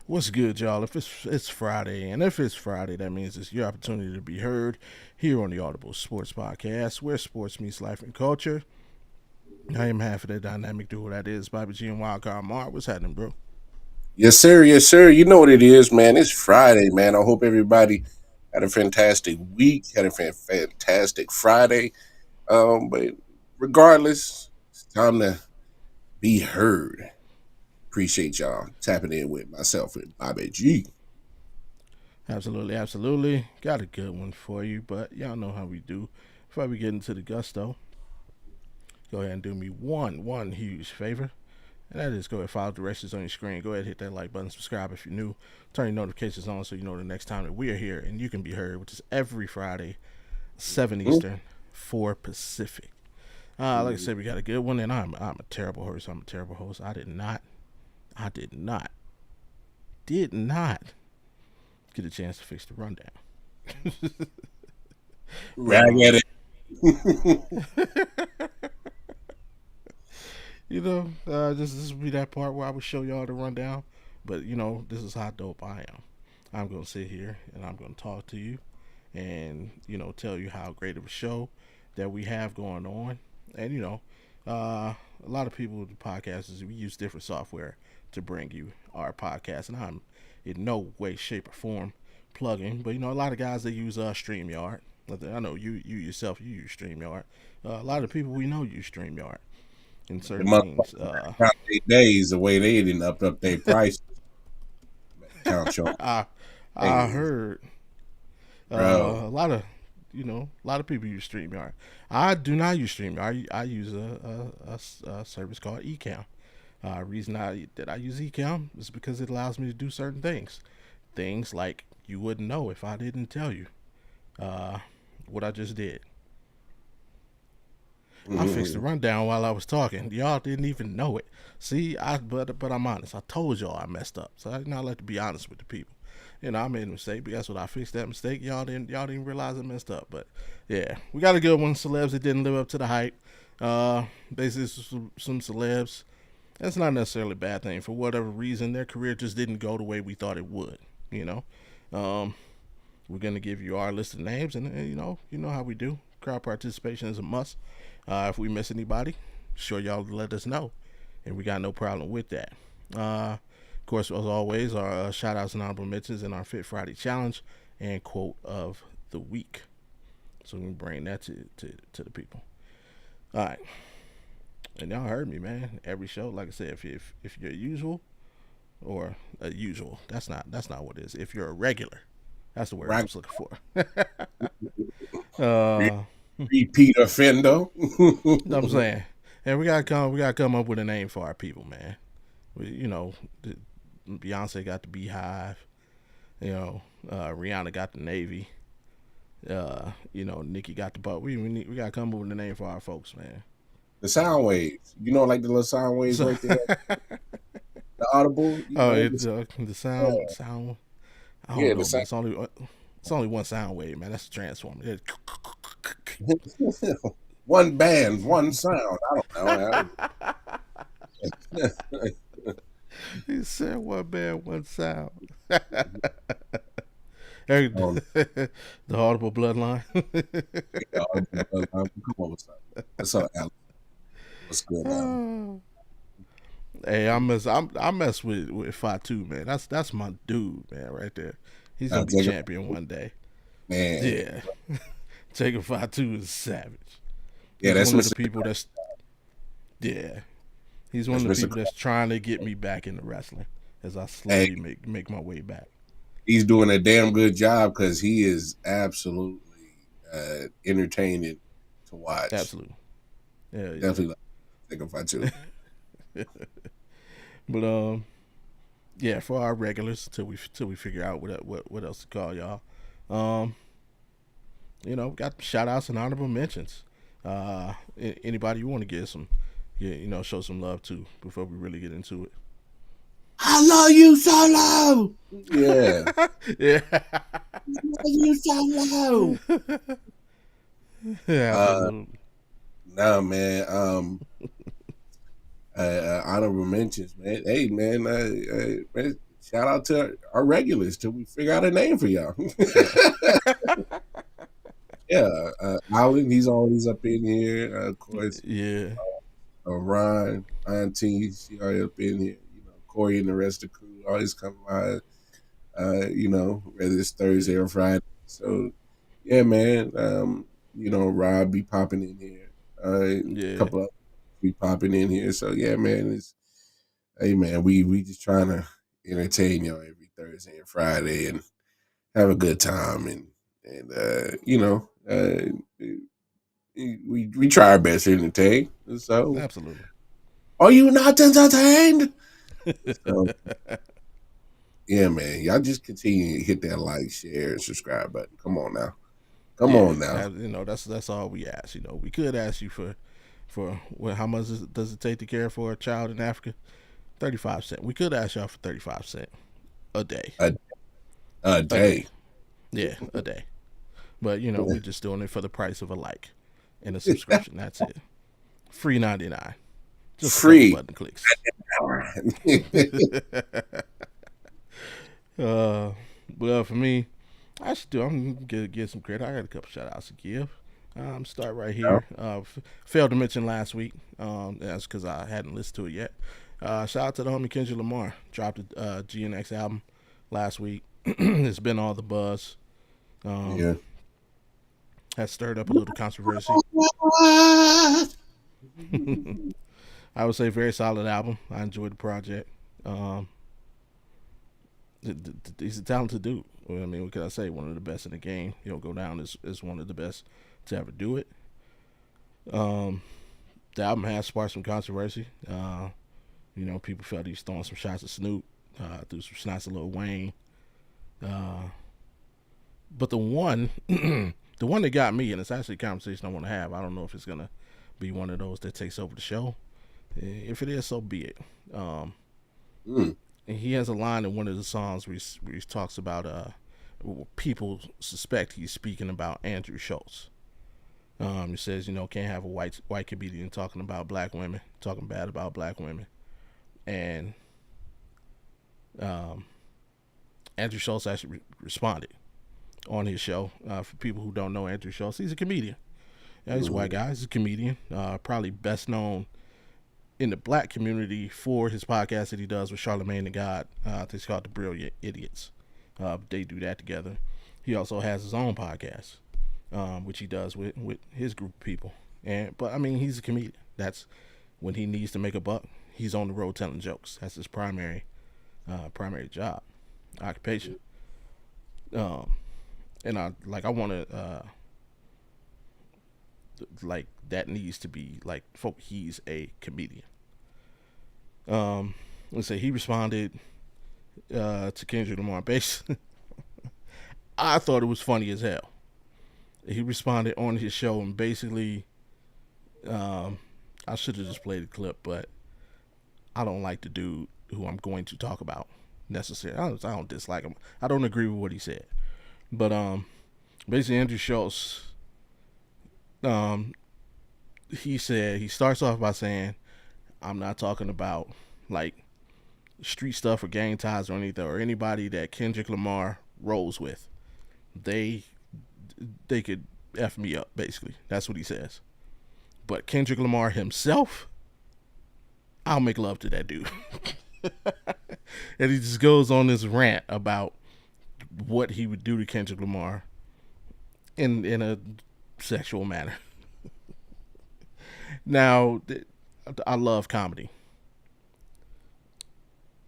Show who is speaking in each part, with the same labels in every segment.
Speaker 1: What's good, y'all? If it's Friday, and if it's Friday, that means it's your opportunity to be heard here on the Audible Sports Podcast, where sports meets life and culture. I am half of that dynamic duo that is Bobby G and Wildcard Mark. What's happening, bro?
Speaker 2: Yes, sir. Yes, sir. You know what it is, man. It's Friday, man. I hope everybody had a fantastic week, had a fantastic Friday. But regardless, it's time to be heard. Appreciate y'all tapping in with myself and Bobby G.
Speaker 1: Absolutely, absolutely. Got a good one for you, but y'all know how we do. Before we get into the gusto, go ahead and do me one huge favor. And that is go ahead and follow directions on your screen. Go ahead and hit that like button, subscribe if you're new. Turn your notifications on so you know the next time that we are here and you can be heard, which is every Friday, 7 Eastern, 4 Pacific. Like I said, we got a good one, and I'm a terrible host. I'm a terrible host. I did not get a chance to fix the rundown.
Speaker 2: Rag at it.
Speaker 1: This will be that part where I would show y'all the rundown. But this is how dope I am. I'm gonna sit here and I'm gonna talk to you, and tell you how great of a show that we have going on. And a lot of people with the podcasts we use different software to bring you our podcast, and I'm in no way, shape, or form plugging. But a lot of guys they use StreamYard. I know you yourself you use StreamYard. A lot of people we know use StreamYard in
Speaker 2: The
Speaker 1: certain things.
Speaker 2: motherfuckers count their days the way they didn't up their price. Count your
Speaker 1: I
Speaker 2: days,
Speaker 1: heard
Speaker 2: bro.
Speaker 1: a lot of a lot of people use StreamYard. I do not use StreamYard. I use a service called Ecam. Reason that I use Ecam is because it allows me to do certain things like you wouldn't know if I didn't tell you uh, what I just did. I fixed the
Speaker 2: Mm-hmm.
Speaker 1: rundown while I was talking. Y'all didn't even know it. See, but I'm honest. I told y'all I messed up. So I like to be honest with the people. I made a mistake, but guess what? I fixed that mistake. Y'all didn't realize I messed up. But yeah, we got a good one. Celebs that didn't live up to the hype. Basically some celebs. That's not necessarily a bad thing. For whatever reason, their career just didn't go the way we thought it would. You know, um, we're gonna give you our list of names, and you know how we do. Crowd participation is a must. If we miss anybody, sure y'all let us know, and we got no problem with that. Of course, as always, our shout outs and honorable mentions in our Fit Friday challenge and quote of the week. So we can bring that to the people. All right, and y'all heard me, man. Every show, like I said, if you're usual or a usual, that's not what it is. If you're a regular, that's the word I
Speaker 2: Right.
Speaker 1: was looking for. uh,
Speaker 2: Repeat offender.
Speaker 1: know what I'm saying, and we gotta come up with a name for our people, man. Beyonce got the Beehive. Rihanna got the Navy. Nicki got the butt. We gotta come up with a name for our folks, man.
Speaker 2: The sound waves. Like the little sound waves
Speaker 1: So,
Speaker 2: right there. The audible.
Speaker 1: oh, the sound
Speaker 2: Yeah,
Speaker 1: sound. I don't
Speaker 2: yeah, the
Speaker 1: know, man.
Speaker 2: sound.
Speaker 1: It's only one sound wave, man. That's a transformer.
Speaker 2: One band, one sound. I don't know.
Speaker 1: He said one band, one sound.
Speaker 2: Oh,
Speaker 1: the Audible bloodline.
Speaker 2: yeah, come on, what's up? What's up, Alex? What's good, Alex?
Speaker 1: Hey, I mess with 42, man. That's my dude, man, right there. He's gonna be
Speaker 2: Take it,
Speaker 1: champion one day.
Speaker 2: man.
Speaker 1: Yeah, Taker 52 is savage.
Speaker 2: Yeah,
Speaker 1: He's
Speaker 2: that's
Speaker 1: one of the
Speaker 2: Mr.
Speaker 1: people that's yeah. He's one
Speaker 2: That's
Speaker 1: of the
Speaker 2: Mr.
Speaker 1: people that's trying to get me back into wrestling as I
Speaker 2: Hey,
Speaker 1: slowly make my way back.
Speaker 2: he's doing a damn good job because he is absolutely entertaining to watch.
Speaker 1: Absolutely, yeah,
Speaker 2: Definitely like Take a Fight too.
Speaker 1: yeah. But yeah, for our regulars till we figure out what else to call y'all. Um, got shout outs and honorable mentions. Anybody you want to give some, yeah, show some love to before we really get into
Speaker 2: I love you, Solo. Yeah,
Speaker 1: it. Yeah,
Speaker 2: I love you, Solo.
Speaker 1: yeah,
Speaker 2: Uh,
Speaker 1: absolutely.
Speaker 2: nah, man. Honorable mentions, man. Hey, man, man, shout out to our regulars till we figure out a name for y'all.
Speaker 1: Yeah,
Speaker 2: Yeah, Alan, he's always up in here. Of course,
Speaker 1: yeah,
Speaker 2: Ron, Auntie, she always up in here. Corey and the rest of the crew always come by. Whether it's Thursday or Friday. So, yeah, man. Rob be popping in here. A
Speaker 1: yeah.
Speaker 2: couple of be popping in here. So, yeah, man. Hey, man, we just trying to entertain y'all every Thursday and Friday and have a good time we try our best to entertain. So,
Speaker 1: Absolutely.
Speaker 2: are you not entertained? So, yeah, man, y'all just continue to hit that like, share, and subscribe button. Come on now, come
Speaker 1: Yeah,
Speaker 2: on now.
Speaker 1: that's all we ask. We could ask you for how much does it take to care for a child in Africa? 35 cents. We could ask y'all for 35 cents a day.
Speaker 2: A, a
Speaker 1: A day.
Speaker 2: day,
Speaker 1: Yeah, a day. But we're just doing it for the price of a like and a subscription. That's it. Free 99. Just a couple
Speaker 2: free.
Speaker 1: button clicks. uh, but for me, I should do. I'm gonna give some credit. I got a couple shout outs to give. Start right here. Failed to mention last week. That's because I hadn't listened to it yet. Shout out to the homie Kendrick Lamar. Dropped a GNX album last week. It's been all the buzz. Um,
Speaker 2: Yeah.
Speaker 1: has stirred up a little controversy. I would say very solid album. I enjoyed the project. Um, he's a talented dude. I mean, what can I say? One of the best in the game. He'll go down as one of the best to ever do it. Um, the album has sparked some controversy. People felt he was throwing some shots at Snoop, threw some shots at Lil Wayne. Uh, but the one, the one that got me, and it's actually a conversation I want to have. I don't know if it's gonna be one of those that takes over the show. If it is, so be it. Um,
Speaker 2: Mm.
Speaker 1: and he has a line in one of the songs where he talks about people suspect he's speaking about Andrew Schultz. He says, can't have a white comedian talking about black women, talking bad about black women, and um, Andrew Schultz actually responded on his show. For people who don't know Andrew Schultz, he's a comedian. Yeah, he's a white
Speaker 2: Mm.
Speaker 1: guy. He's a comedian. Probably best known in the black community for his podcast that he does with Charlemagne the God. I think it's called The Brilliant Idiots. They do that together. He also has his own podcast, which he does with his group of people. But I mean, he's a comedian. That's when he needs to make a buck. He's on the road telling jokes. That's his primary job, occupation. Um, and I want to like that needs to be like folk. He's a comedian. Let's say he responded to Kendrick Lamar. Basically, I thought it was funny as hell. He responded on his show and basically, um, I should have just played the clip, but I don't like the dude who I'm going to talk about necessarily. I don't dislike him. I don't agree with what he said, but basically Andrew Schultz, um, he said he starts off by saying, "I'm not talking about like street stuff or gang ties or anything or anybody that Kendrick Lamar rolls with. they they could f me up. Basically, that's what he says. But Kendrick Lamar himself, I'll make love to that dude. And he just goes on this rant about what he would do to Kendrick Lamar in a sexual manner. Now, I love comedy.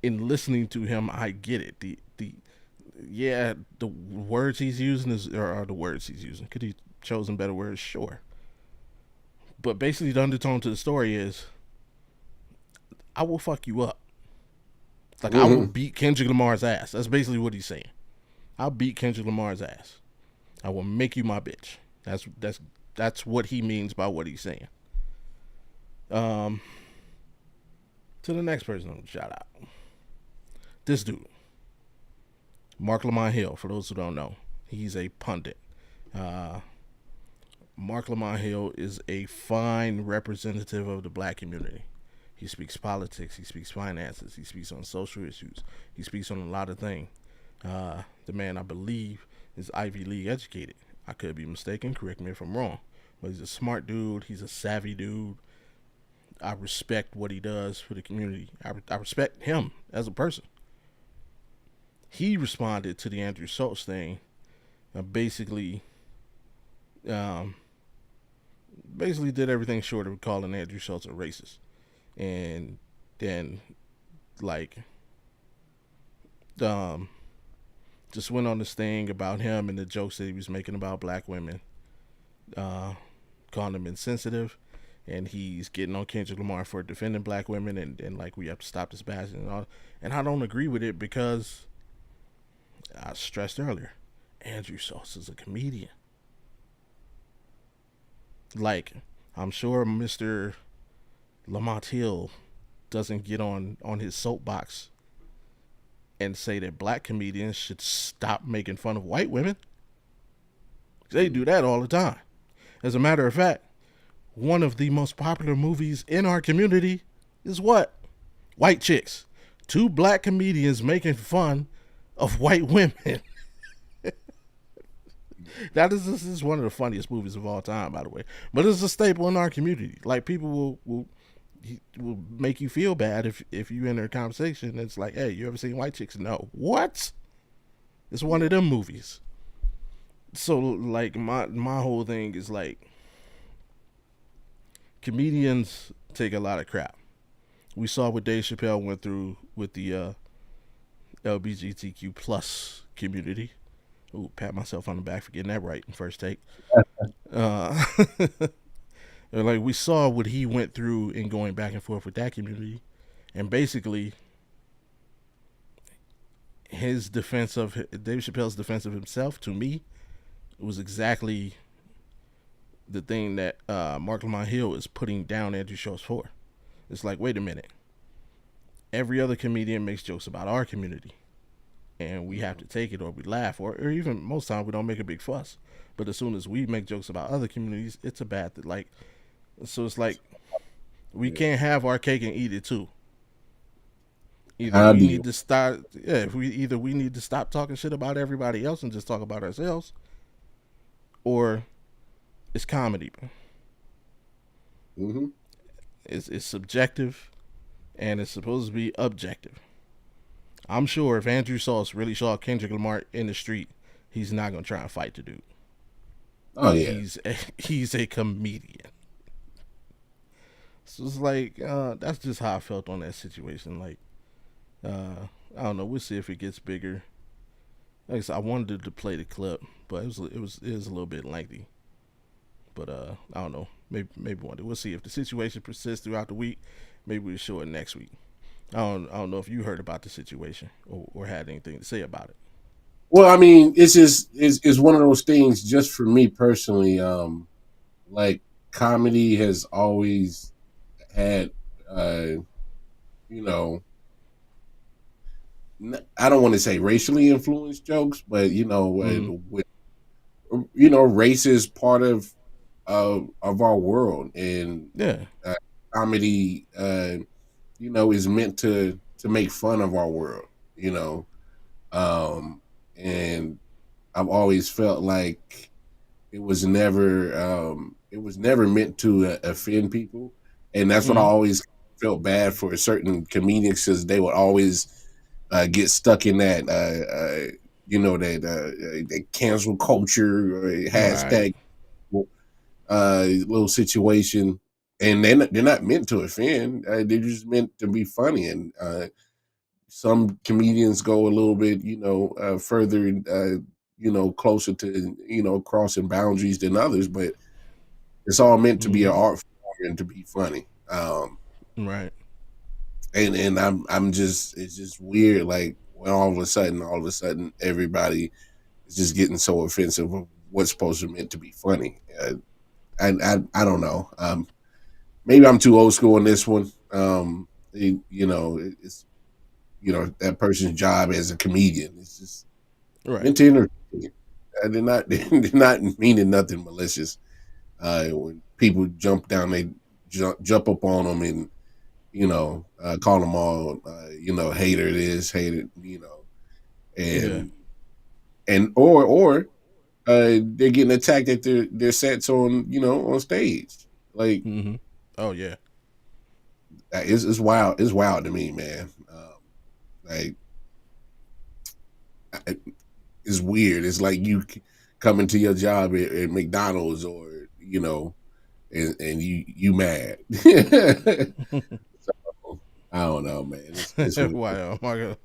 Speaker 1: In listening to him, I get it. The yeah, the words he's using are the words he's using. Could he chosen better words? Sure. But basically, the undertone to the story is, I will fuck you up. Like I will
Speaker 2: Hmm.
Speaker 1: beat Kendrick Lamar's ass. That's basically what he's saying. I'll beat Kendrick Lamar's ass. I will make you my bitch. That's what he means by what he's saying. Um, to the next person, I'm shout out. This dude, Mark Lamont Hill. For those who don't know, he's a pundit. Uh, Mark Lamont Hill is a fine representative of the black community. He speaks politics. He speaks finances. He speaks on social issues. He speaks on a lot of things. The man, I believe, is Ivy League educated. I could be mistaken. Correct me if I'm wrong. But he's a smart dude. He's a savvy dude. I respect what he does for the community. I respect him as a person. He responded to the Andrew Schultz thing, basically, um, basically did everything short of calling Andrew Schultz a racist, and then like um, just went on this thing about him and the jokes that he was making about black women, uh, calling them insensitive, and he's getting on Kendrick Lamar for defending black women, and like we have to stop this bashing and all. And I don't agree with it because I stressed earlier, Andrew Schultz is a comedian. Like I'm sure Mr. Lamont Hill doesn't get on his soapbox and say that black comedians should stop making fun of white women. They do that all the time. As a matter of fact, one of the most popular movies in our community is what? White Chicks. Two black comedians making fun of white women. This is one of the funniest movies of all time, by the way. But it's a staple in our community. Like people will make you feel bad if you enter a conversation. It's like, hey, you ever seen White Chicks? No. What? It's one of them movies. So like my whole thing is like comedians take a lot of crap. We saw what Dave Chappelle went through with the LGBTQ plus community. Ooh, pat myself on the back for getting that right in first take. Uh, like we saw what he went through in going back and forth with that community, and basically his defense of Dave Chappelle's defense of himself to me was exactly the thing that Mark Lamont Hill is putting down Andrew Schultz for. It's like, wait a minute. Every other comedian makes jokes about our community, and we have to take it or we laugh, or even most times we don't make a big fuss. But as soon as we make jokes about other communities, it's a bad thing. Like, so it's like we
Speaker 2: Yeah.
Speaker 1: can't have our cake and eat it too. Either
Speaker 2: How
Speaker 1: we
Speaker 2: do you?
Speaker 1: need to start, yeah. If we either we need to stop talking shit about everybody else and just talk about ourselves, or it's comedy.
Speaker 2: Hmm.
Speaker 1: It's subjective and it's supposed to be objective. I'm sure if Andrew Sauce really saw Kendrick Lamar in the street, he's not gonna try and fight the dude.
Speaker 2: Oh yeah.
Speaker 1: He's a comedian. So it's like that's just how I felt on that situation. Like I don't know. We'll see if it gets bigger. Like I said, I wanted to play the clip, but it was a little bit lengthy. But I don't know. Maybe one day we'll see if the situation persists throughout the week. Maybe we'll show it next week. I don't know if you heard about the situation or had anything to say about it.
Speaker 2: Well, I mean, it's just it's one of those things. Just for me personally, like comedy has always had, uh, you know, I don't want to say racially influenced jokes, but
Speaker 1: Mm-hmm.
Speaker 2: with race is part of our world, and
Speaker 1: Yeah.
Speaker 2: uh, comedy, is meant to make fun of our world, you know, um, and I've always felt like it was never meant to offend people, and that's what I
Speaker 1: Mm-hmm.
Speaker 2: always felt bad for certain comedians because they would always get stuck in that that cancel culture or
Speaker 1: Right.
Speaker 2: hashtag little situation, and they're not meant to offend. They're just meant to be funny, and some comedians go a little bit, further, closer to crossing boundaries than others, but it's all meant to be an
Speaker 1: Mm-hmm.
Speaker 2: art form and to be funny.
Speaker 1: Right.
Speaker 2: And I'm just it's just weird, like when all of a sudden, everybody is just getting so offensive of what's supposed to be meant to be funny. I don't know. Maybe I'm too old school in this one. It's that person's job as a comedian. It's just
Speaker 1: Right.
Speaker 2: meant to entertain. They're not they're not meaning nothing malicious. When people jump down, they jump up on them and call them all hater this, hater
Speaker 1: Yeah.
Speaker 2: and or they're getting attacked at their sets on on stage. Like
Speaker 1: Mm-hmm. Oh yeah.
Speaker 2: it's wild. It's wild to me, man. Like it's weird. It's like you coming to your job at McDonald's or and you mad. So, I don't know, man. It's weird.
Speaker 1: Wow. Oh my God.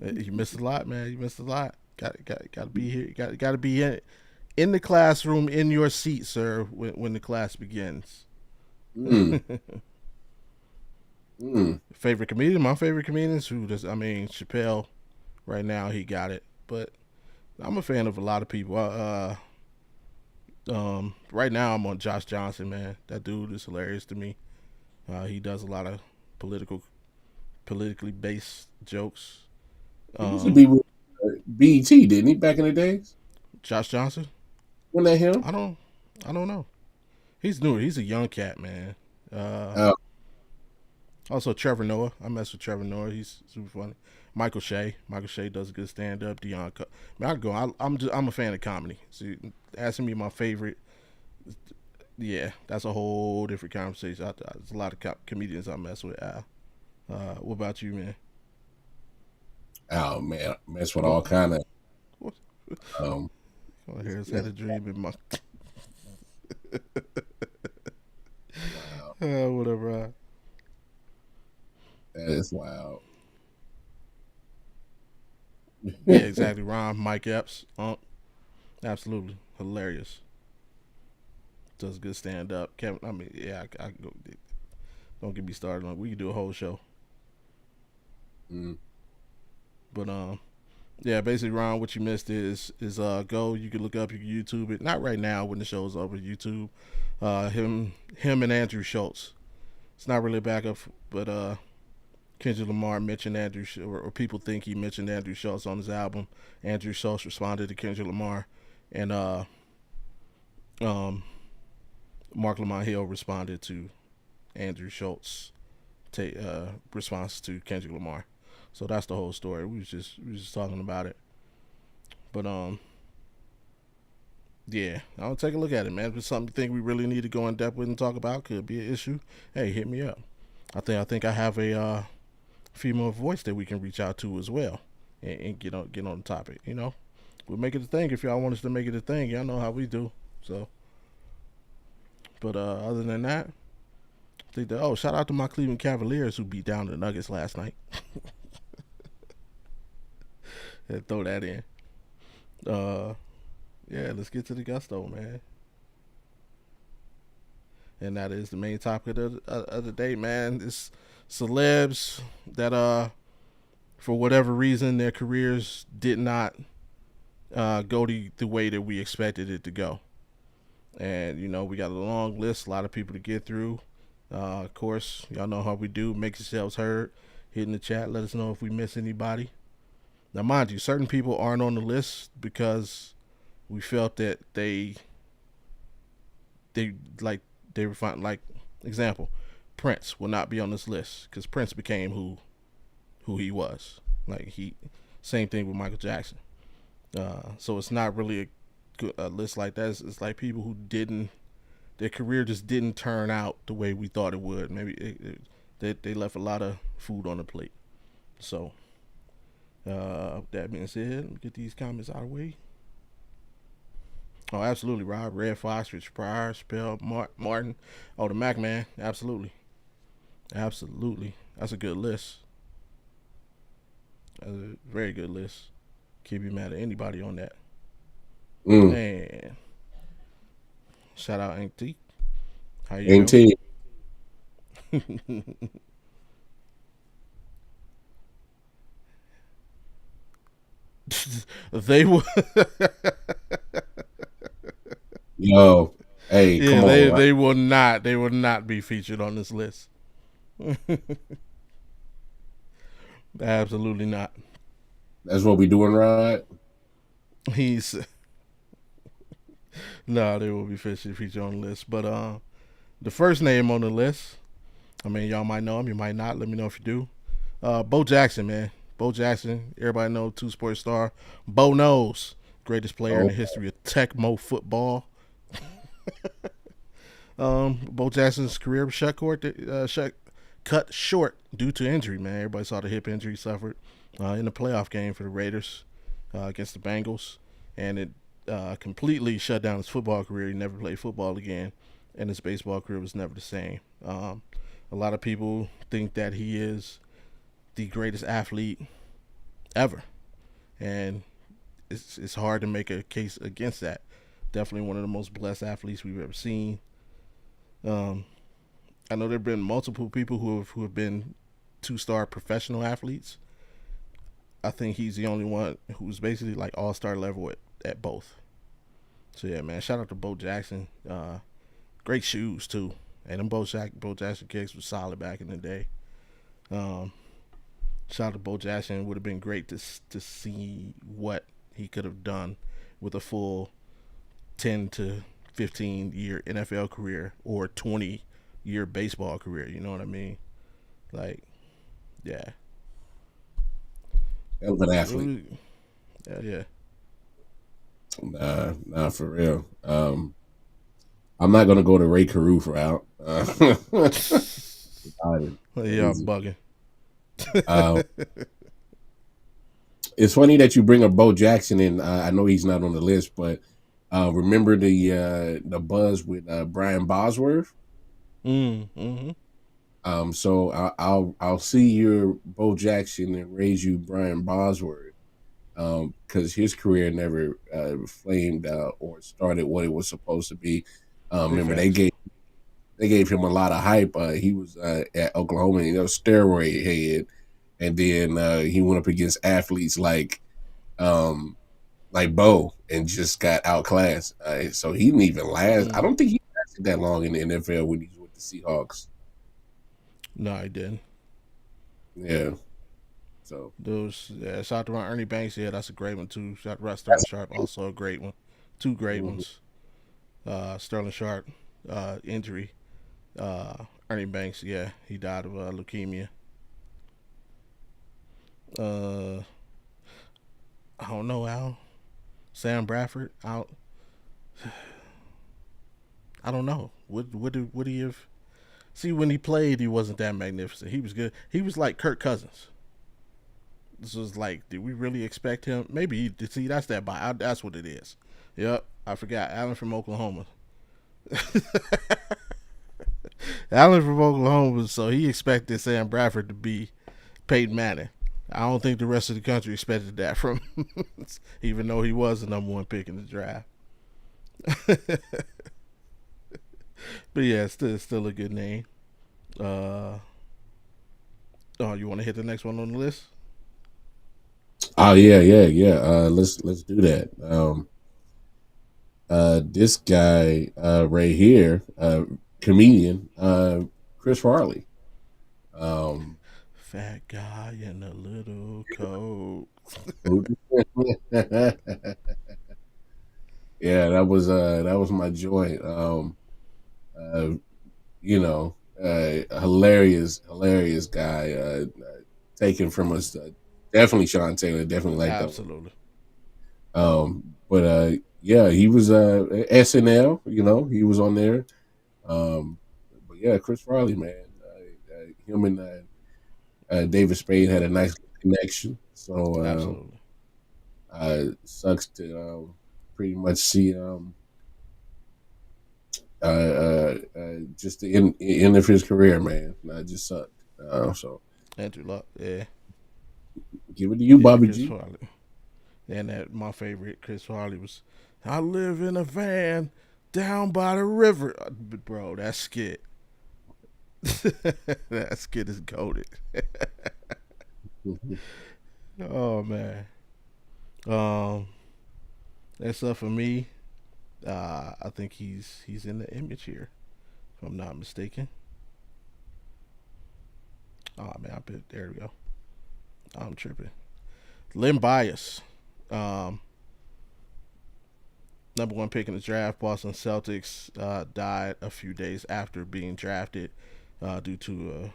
Speaker 1: You missed a lot, man. You missed a lot. Got to be here. Got to be in the classroom in your seat, sir, when the class begins.
Speaker 2: Mm, mm.
Speaker 1: Favorite comedian? My favorite comedian is who does? I mean, Chappelle. Right now, he got it, but I'm a fan of a lot of people. Right now I'm on Josh Johnson, man. That dude is hilarious to me. He does a lot of political, politically based jokes.
Speaker 2: He used to
Speaker 1: Um,
Speaker 2: be with BET, didn't he? Back in the days,
Speaker 1: Josh Johnson.
Speaker 2: wasn't that him?
Speaker 1: I don't. I don't know. He's new. He's a young cat, man. Uh,
Speaker 2: Oh,
Speaker 1: Also Trevor Noah. I mess with Trevor Noah. He's super funny. Michael Shea. Michael Shea does a good stand up. Man, I go. I'm a fan of comedy. So asking me my favorite, yeah, that's a whole different conversation. There's a lot of comedians I mess with. What about you, man?
Speaker 2: oh man, I mess with
Speaker 1: What?
Speaker 2: all kind of.
Speaker 1: What?
Speaker 2: Um,
Speaker 1: Oh, here's had a dream in my.
Speaker 2: wow,
Speaker 1: Whatever.
Speaker 2: that is wild.
Speaker 1: Yeah, exactly. Ron, Mike Epps, absolutely hilarious. Does good stand up. Kevin, I mean, yeah, I go. Don't get me started on. We can do a whole show,
Speaker 2: Mm.
Speaker 1: but yeah, basically, Ron, what you missed is go. You can look up. You can YouTube it. Not right now when the show's over. YouTube. Him and Andrew Schultz. It's not really a backup, but Kendrick Lamar mentioned or people think he mentioned Andrew Schultz on his album. Andrew Schultz responded to Kendrick Lamar, and um, Mark Lamont Hill responded to Andrew Schultz' response to Kendrick Lamar. So that's the whole story. We was just talking about it, but yeah, I'll take a look at it, man. If it's something you think we really need to go in depth with and talk about, could be an issue. Hey, hit me up. I think I have a female voice that we can reach out to as well, and get on the topic. We'll make it a thing if y'all want us to make it a thing. Y'all know how we do. So, but other than that, I think that shout out to my Cleveland Cavaliers who beat down the Nuggets last night. Yeah, throw that in. Uh, yeah, let's get to the gusto, man. And that is the main topic of the day, man. It's celebs that for whatever reason their careers did not go the way that we expected it to go. And we got a long list, a lot of people to get through. Of course, y'all know how we do. Make yourselves heard. Hit in the chat. Let us know if we miss anybody. Now, mind you, certain people aren't on the list because we felt that they like they were fine. Like example, Prince will not be on this list because Prince became who he was. Like he, same thing with Michael Jackson. So it's not really a list like that. It's like people who didn't, their career just didn't turn out the way we thought it would. Maybe they left a lot of food on the plate. So that being said, let me get these comments out of the way. Oh, absolutely, Rob. Red Fox, Rich Pryor, Spell, Martin. Oh, the Mac Man. Absolutely. Absolutely. That's a good list. That's a very good list. Can't be mad at anybody on that.
Speaker 2: Mm.
Speaker 1: And shout out Ink. How you
Speaker 2: Ain't
Speaker 1: doing?
Speaker 2: T.
Speaker 1: They will.
Speaker 2: Yo, hey,
Speaker 1: Yeah,
Speaker 2: come
Speaker 1: they
Speaker 2: on.
Speaker 1: they will not. They will not be featured on this list. Absolutely not.
Speaker 2: That's what we doing, right?
Speaker 1: He's no. They will be featured on the list. But the first name on the list. I mean, y'all might know him. You might not. Let me know if you do. Bo Jackson, man. Bo Jackson. Everybody know two sports star. Bo knows greatest player in
Speaker 2: Oh,
Speaker 1: the history of Tecmo football. Bo Jackson's career was cut short due to injury. Man, everybody saw the hip injury he suffered in the playoff game for the Raiders against the Bengals, and it completely shut down his football career. He never played football again, and his baseball career was never the same. A lot of people think that he is the greatest athlete ever, and it's hard to make a case against that. Definitely one of the most blessed athletes we've ever seen. Um, I know there have been multiple people who have been two-star professional athletes. I think he's the only one who's basically like all-star level at both. So yeah, man, shout out to Bo Jackson. Great shoes too, and them Bo Jackson kicks was solid back in the day. Um, shout out to Bo Jackson. It would have been great to see what he could have done with a full 10 to 15 year NFL career or 20-year baseball career. You know what I mean? Like, yeah,
Speaker 2: hell of an athlete.
Speaker 1: really, yeah, yeah.
Speaker 2: Nah, for real. I'm not gonna go the Ray Caruth route.
Speaker 1: Yeah, I'm
Speaker 2: Crazy.
Speaker 1: bugging.
Speaker 2: Uh, it's funny that you bring up Bo Jackson, and I know he's not on the list, but remember the buzz with Brian Bosworth.
Speaker 1: Mm-hmm.
Speaker 2: So I'll see your Bo Jackson and raise you Brian Bosworth, because his career never flamed or started what it was supposed to be.
Speaker 1: Big
Speaker 2: Remember
Speaker 1: facts.
Speaker 2: they gave him a lot of hype. He was at Oklahoma, steroid head, and then he went up against athletes um, like Bo and just got outclassed. So he didn't even last. I
Speaker 1: Mm.
Speaker 2: don't think he lasted that long in the NFL when he was with the Seahawks.
Speaker 1: No, I didn't.
Speaker 2: Yeah. So
Speaker 1: Those, yeah, shout out to Ernie Banks. Yeah, that's a great one too. Shout out to Sterling
Speaker 2: that's
Speaker 1: Sharp, also a great one. Two great
Speaker 2: mhm.
Speaker 1: ones. Sterling Sharp, injury. Ernie Banks, yeah, he died of leukemia. Uh, I don't know, Al. Sam Bradford, I don't know. Would he have? See, when he played, he wasn't that magnificent. He was good. He was like Kirk Cousins. This was like, did we really expect him? Maybe. See, that's that. That's what it is. Yep, I forgot. Allen from Oklahoma. Allen from Oklahoma. So he expected Sam Bradford to be Peyton Manning. I don't think the rest of the country expected that from him, even though he was the number one pick in the draft. But yeah, still a good name. Uh, oh, you want to hit the next one on the list?
Speaker 2: Oh yeah. Let's do that. This guy right here, comedian, Chris Farley. Um,
Speaker 1: Fat guy in a little coat.
Speaker 2: yeah, that was my joint. Uh, hilarious guy. Taken from us, definitely Sean Taylor. Definitely like that one.
Speaker 1: Absolutely.
Speaker 2: But yeah, he was SNL. You know, he was on there. Um, but yeah, Chris Farley, man, him and David Spade had a nice connection. So
Speaker 1: Absolutely.
Speaker 2: sucks to pretty much see just the end of his career, man. Just sucked. So
Speaker 1: Andrew Luck. Yeah.
Speaker 2: give it to you,
Speaker 1: Yeah,
Speaker 2: Bobby
Speaker 1: Chris
Speaker 2: G.
Speaker 1: Farley. And that my favorite Chris Farley was I live in a van down by the river. Bro, that skit. That skit is goaded. Oh man. Um that's up for me. I think he's in the image here, if I'm not mistaken. Oh man, I bet there we go. I'm tripping. Lim Bias. Um Number one pick in the draft, Boston Celtics, died a few days after being drafted due to a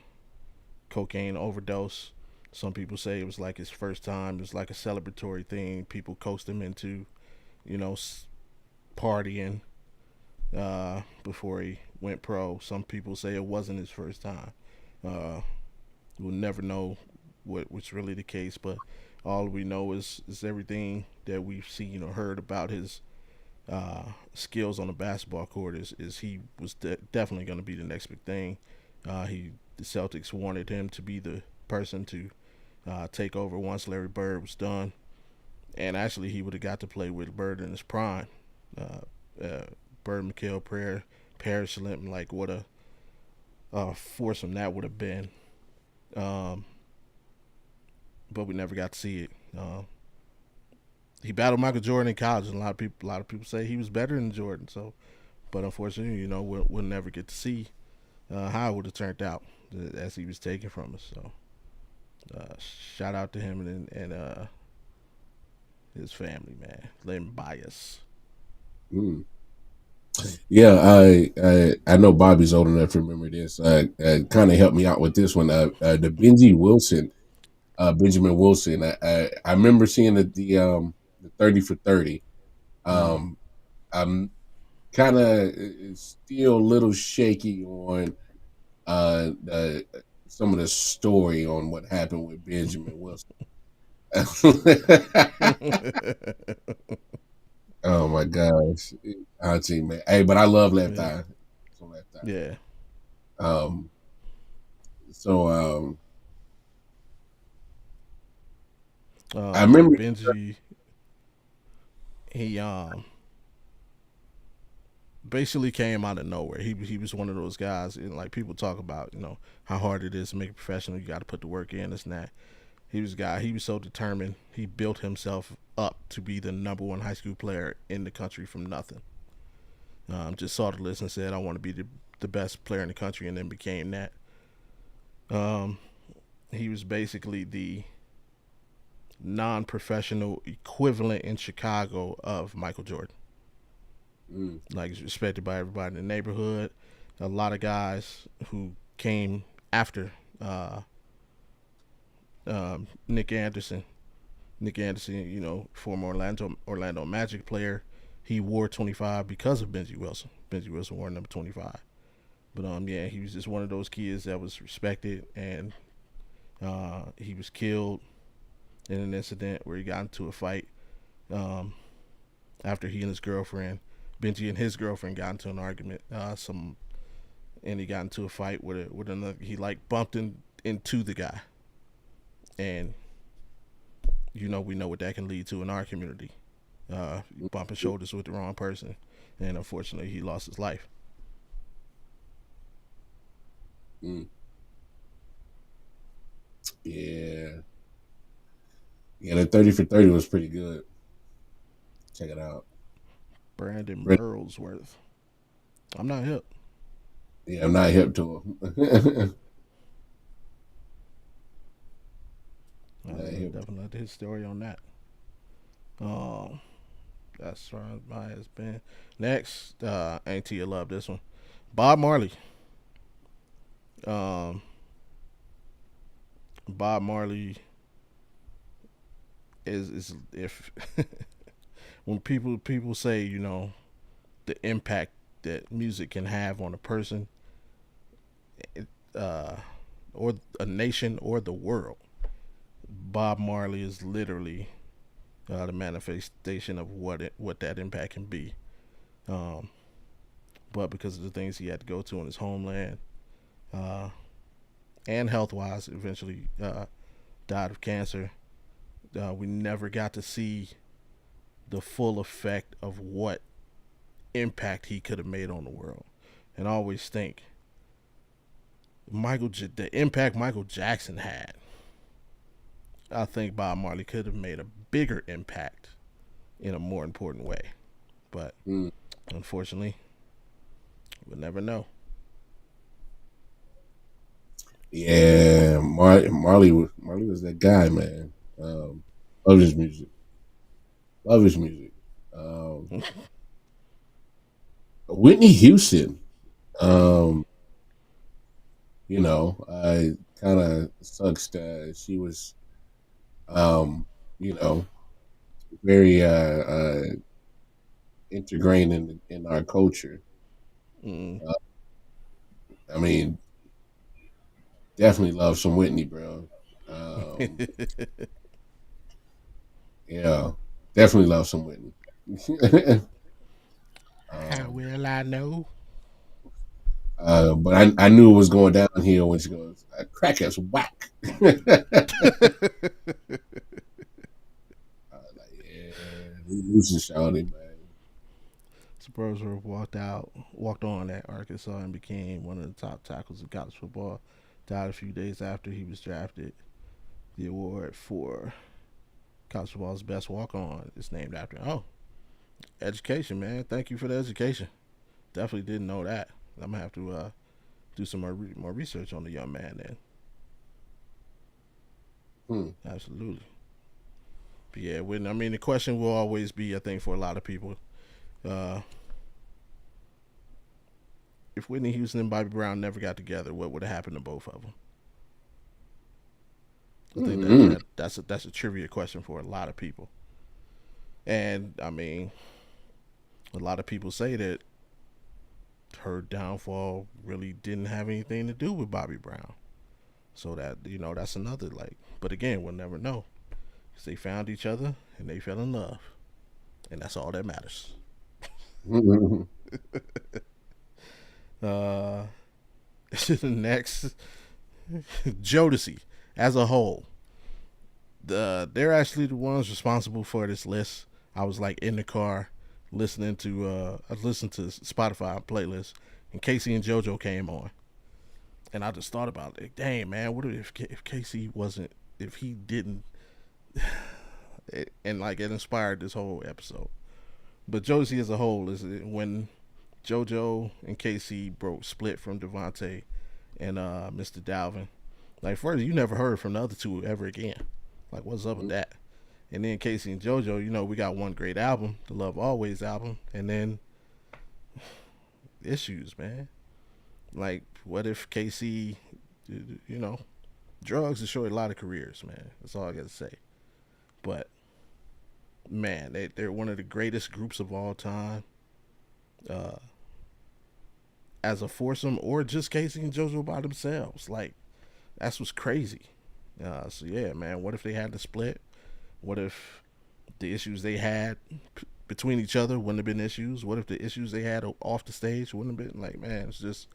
Speaker 1: cocaine overdose. Some people say it was like his first time. It was like a celebratory thing. People coaxed him into, you know, partying before he went pro. Some people say it wasn't his first time. Uh, we'll never know what's really the case, but all we know is everything that we've seen or heard about his skills on the basketball court is he was definitely going to be the next big thing. The Celtics wanted him to be the person to take over once Larry Bird was done, and actually he would have got to play with Bird in his prime. Uh, Bird, McHale, Prayer, Parrish, Linton, like what a foursome that would have been. Um, but we never got to see it. He battled Michael Jordan in college, and a lot of people say he was better than Jordan. So, but unfortunately, we'll never get to see how it would have turned out as he was taken from us. So, shout out to him and his family, man. Len Bias.
Speaker 2: Mm. Yeah, I know Bobby's old enough to remember this. Kind of helped me out with this one. The Benjamin Wilson. I remember seeing the 30 for 30.
Speaker 1: Mm.
Speaker 2: Um, I'm kind of still a little shaky on some of the story on what happened with Benjamin Wilson. Oh my gosh, Auntie man. Hey, but I love Left
Speaker 1: Yeah,
Speaker 2: Eye. So Left Eye.
Speaker 1: yeah.
Speaker 2: Um, so I
Speaker 1: Yeah,
Speaker 2: remember.
Speaker 1: Benji. He basically came out of nowhere. He was one of those guys, and like people talk about, how hard it is to make a professional. You got to put the work in, this and that. He was a guy. He was so determined. He built himself up to be the number one high school player in the country from nothing. Just saw the list and said, "I want to be the best player in the country," and then became that. Um, he was basically the non-professional equivalent in Chicago of Michael Jordan.
Speaker 2: Mm,
Speaker 1: Like he's respected by everybody in the neighborhood. A lot of guys who came after uh, Nick Anderson. Nick Anderson, former Orlando Magic player, he wore 25 because of Benji Wilson. Benji Wilson wore number 25. But yeah, he was just one of those kids that was respected, and he was killed in an incident where he got into a fight um, after he and his girlfriend, Benji and his girlfriend, got into an argument. And he got into a fight with another. He like bumped into the guy, and we know what that can lead to in our community. Bumping shoulders with the wrong person, and unfortunately, he lost his life.
Speaker 2: mm. Yeah, yeah. The 30 for 30 was pretty good. Check it out.
Speaker 1: Brandon
Speaker 2: Brent-
Speaker 1: Burlsworth. I'm not hip.
Speaker 2: Yeah, I'm not hip to him. Not hip.
Speaker 1: Definitely like his story on that. Um, that's where my has been. Next, Auntie, you love this one. Bob Marley. Um, Bob Marley is if when people say, the impact that music can have on a person, uh, or a nation or the world, Bob Marley is literally the manifestation of what that impact can be. Um, but because of the things he had to go to in his homeland, uh, and health wise, eventually died of cancer. We never got to see the full effect of what impact he could have made on the world. And I always think the impact Michael Jackson had, I think Bob Marley could have made a bigger impact in a more important way. But
Speaker 2: Mm.
Speaker 1: unfortunately, we'll never know.
Speaker 2: Yeah, Marley was that guy, man. Love his music. Love his music. Um, Whitney Houston. Um, I kind of sucks that she was, um, you know, very integrated in our culture.
Speaker 1: Mm.
Speaker 2: Uh, I mean, definitely love some Whitney, bro. Um, yeah, definitely love some Whitney.
Speaker 1: How
Speaker 2: um,
Speaker 1: will I know?
Speaker 2: but I knew it was going downhill when she goes, "Crack is whack." I was like, yeah, we losing Shawty, man.
Speaker 1: Spurs walked on at Arkansas and became one of the top tackles in college football. Died a few days after he was drafted. The award for college football's best walk on is named after him. Oh, education, man. Thank you for the education. Definitely didn't know that. I'm gonna have to do some more research on the young man then.
Speaker 2: Hmm.
Speaker 1: Absolutely. But yeah, when I mean the question will always be, I think, for a lot of people, uh, if Whitney Houston and Bobby Brown never got together, what would have happened to both of them? I think
Speaker 2: Mm-hmm.
Speaker 1: that's a trivia question for a lot of people. And I mean, a lot of people say that her downfall really didn't have anything to do with Bobby Brown. So that that's another like. But again, we'll never know. 'Cause they found each other and they fell in love, and that's all that matters. Uh, next, Jodeci as a whole. They're actually the ones responsible for this list. I was like in the car I listened to Spotify playlist, and Casey and JoJo came on, and I just thought about it. Dang man, what if Casey wasn't if he didn't and like it inspired this whole episode. But Josie as a whole is when JoJo and Casey broke split from Devontae and Mr. Dalvin. Like first, you never heard from the other two ever again. Like what's up with that? And then Casey and JoJo, we got one great album, the Love Always album, and then issues, man. Like what if Casey, you know, drugs destroyed a lot of careers, man. That's all I got to say. But man, they're one of the greatest groups of all time. Uh, as a foursome or just Casey and JoJo by themselves. Like that's what's crazy. So yeah, man. What if they had to split? What if the issues they had between each other wouldn't have been issues? What if the issues they had off the stage wouldn't have been like, man? It's just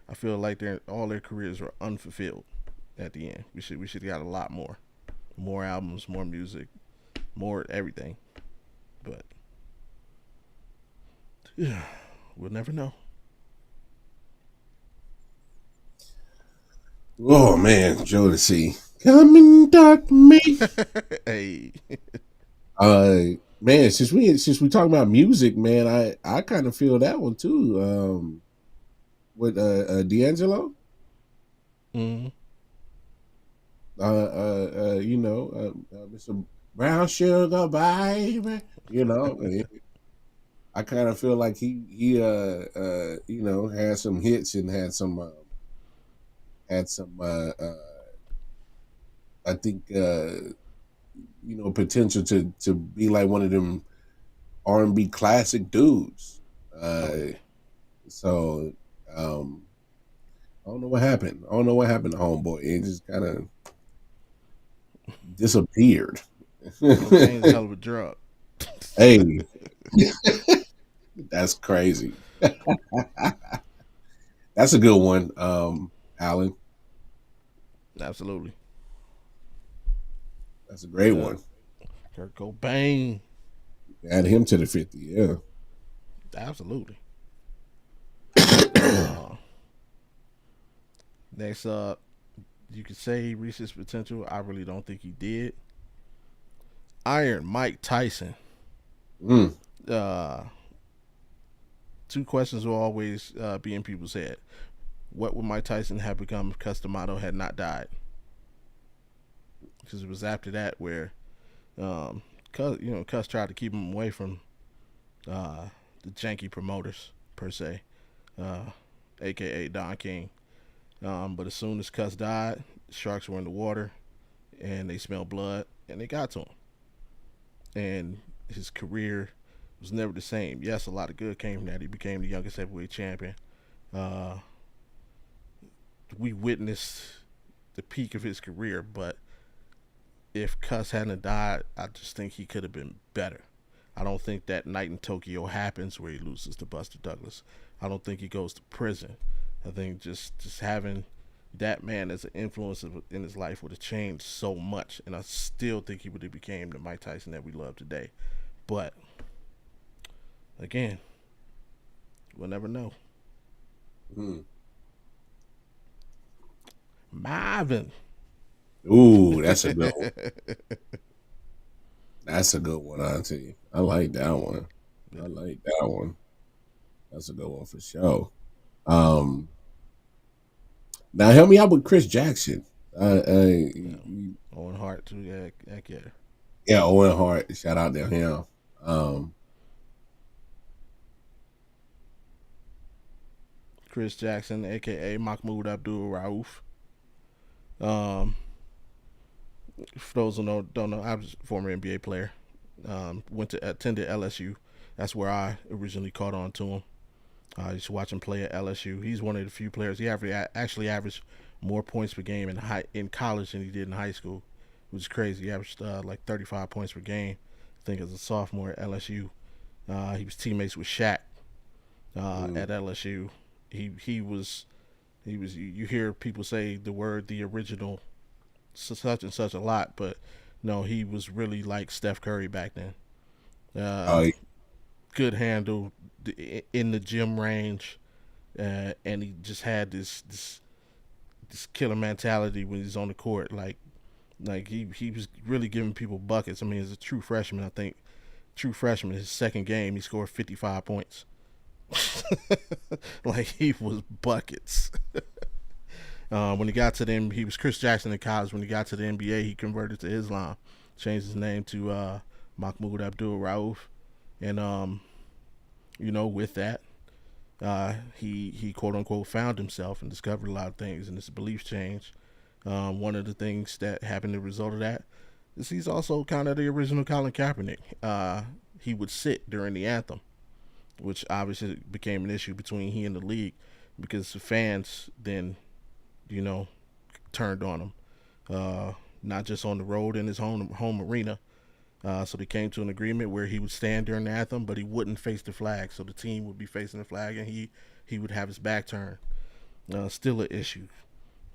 Speaker 1: I feel like all their careers were unfulfilled at the end. We should have got a lot more albums, more music, more everything. But yeah, we'll never know.
Speaker 2: Oh man, Jodeci. Coming dark me.
Speaker 1: Hey,
Speaker 2: Man, since we talking about music, man, I kind of feel that one too. With D'Angelo,
Speaker 1: mm,
Speaker 2: Mr. Brown Sugar Baby. I kind of feel like he had some hits and had some I think potential to be like one of them R&B classic dudes.
Speaker 1: Oh
Speaker 2: Uh,
Speaker 1: yeah.
Speaker 2: so um, I don't know what happened. I don't know what happened to Homeboy. It just kind of disappeared.
Speaker 1: Cocaine's a hell of a drug.
Speaker 2: Hey, that's crazy. That's a good one, Alan.
Speaker 1: Absolutely.
Speaker 2: That's a great
Speaker 1: Yeah.
Speaker 2: one.
Speaker 1: Kurt Cobain.
Speaker 2: Add him to the 50. Yeah.
Speaker 1: Absolutely. Uh, Next up, you could say he reached his potential. I really don't think he did. Iron Mike Tyson.
Speaker 2: Mm.
Speaker 1: Uh, Two questions will always be in people's head. What would Mike Tyson have become if Cus D'Amato had not died? Because it was after that where Cus tried to keep him away from uh, the janky promoters per se, uh, aka Don King. But as soon as Cus died, sharks were in the water and they smelled blood and they got to him. And his career was never the same. Yes, a lot of good came from that. He became the youngest heavyweight champion. Uh, we witnessed the peak of his career, but if Cuss hadn't died, I just think he could have been better. I don't think that night in Tokyo happens where he loses to Buster Douglas. I don't think he goes to prison. I think just having that man as an influence in his life would have changed so much, and I still think he would have became the Mike Tyson that we love today. But again, we'll never know.
Speaker 2: Mm.
Speaker 1: Marvin.
Speaker 2: Ooh, that's a good one. That's a good one, Auntie. I like that one. I like that one. That's a good one for sure. Um, Now help me out with Chris Jackson.
Speaker 1: Yeah. Owen Hart too. Yeah, heck yeah.
Speaker 2: Yeah, Owen Hart. Shout out to him. Um,
Speaker 1: Chris Jackson, aka Mahmoud Abdul Rauf. Um, for those who don't know, I was a former NBA player. Went to attended LSU. That's where I originally caught on to him. I used to watch him play at LSU. He's one of the few players. Actually averaged more points per game in college than he did in high school, which is crazy. He averaged like 35 points per game. I think as a sophomore at LSU. He was teammates with Shaq
Speaker 2: mm,
Speaker 1: at LSU. He was. You hear people say the word the original such and such a lot, but no, he was really like Steph Curry back then.
Speaker 2: oh,
Speaker 1: Good handle in the gym range, and he just had this killer mentality when he's on the court. Like he was really giving people buckets. I mean, as a true freshman, I think true freshman, his second game, he scored 55 points. Like he was buckets. When he got to them, he was Chris Jackson in college. When he got to the NBA, he converted to Islam, changed his name to Mahmoud Abdul Rauf, and with that, he quote unquote found himself and discovered a lot of things, and his beliefs changed. One of the things that happened as a result of that is he's also kind of the original Colin Kaepernick. He would sit during the anthem, which obviously became an issue between he and the league because the fans then, you know, turned on him. Not just on the road in his home arena. So they came to an agreement where he would stand during the anthem, but he wouldn't face the flag. So the team would be facing the flag, and he would have his back turned. Still an issue.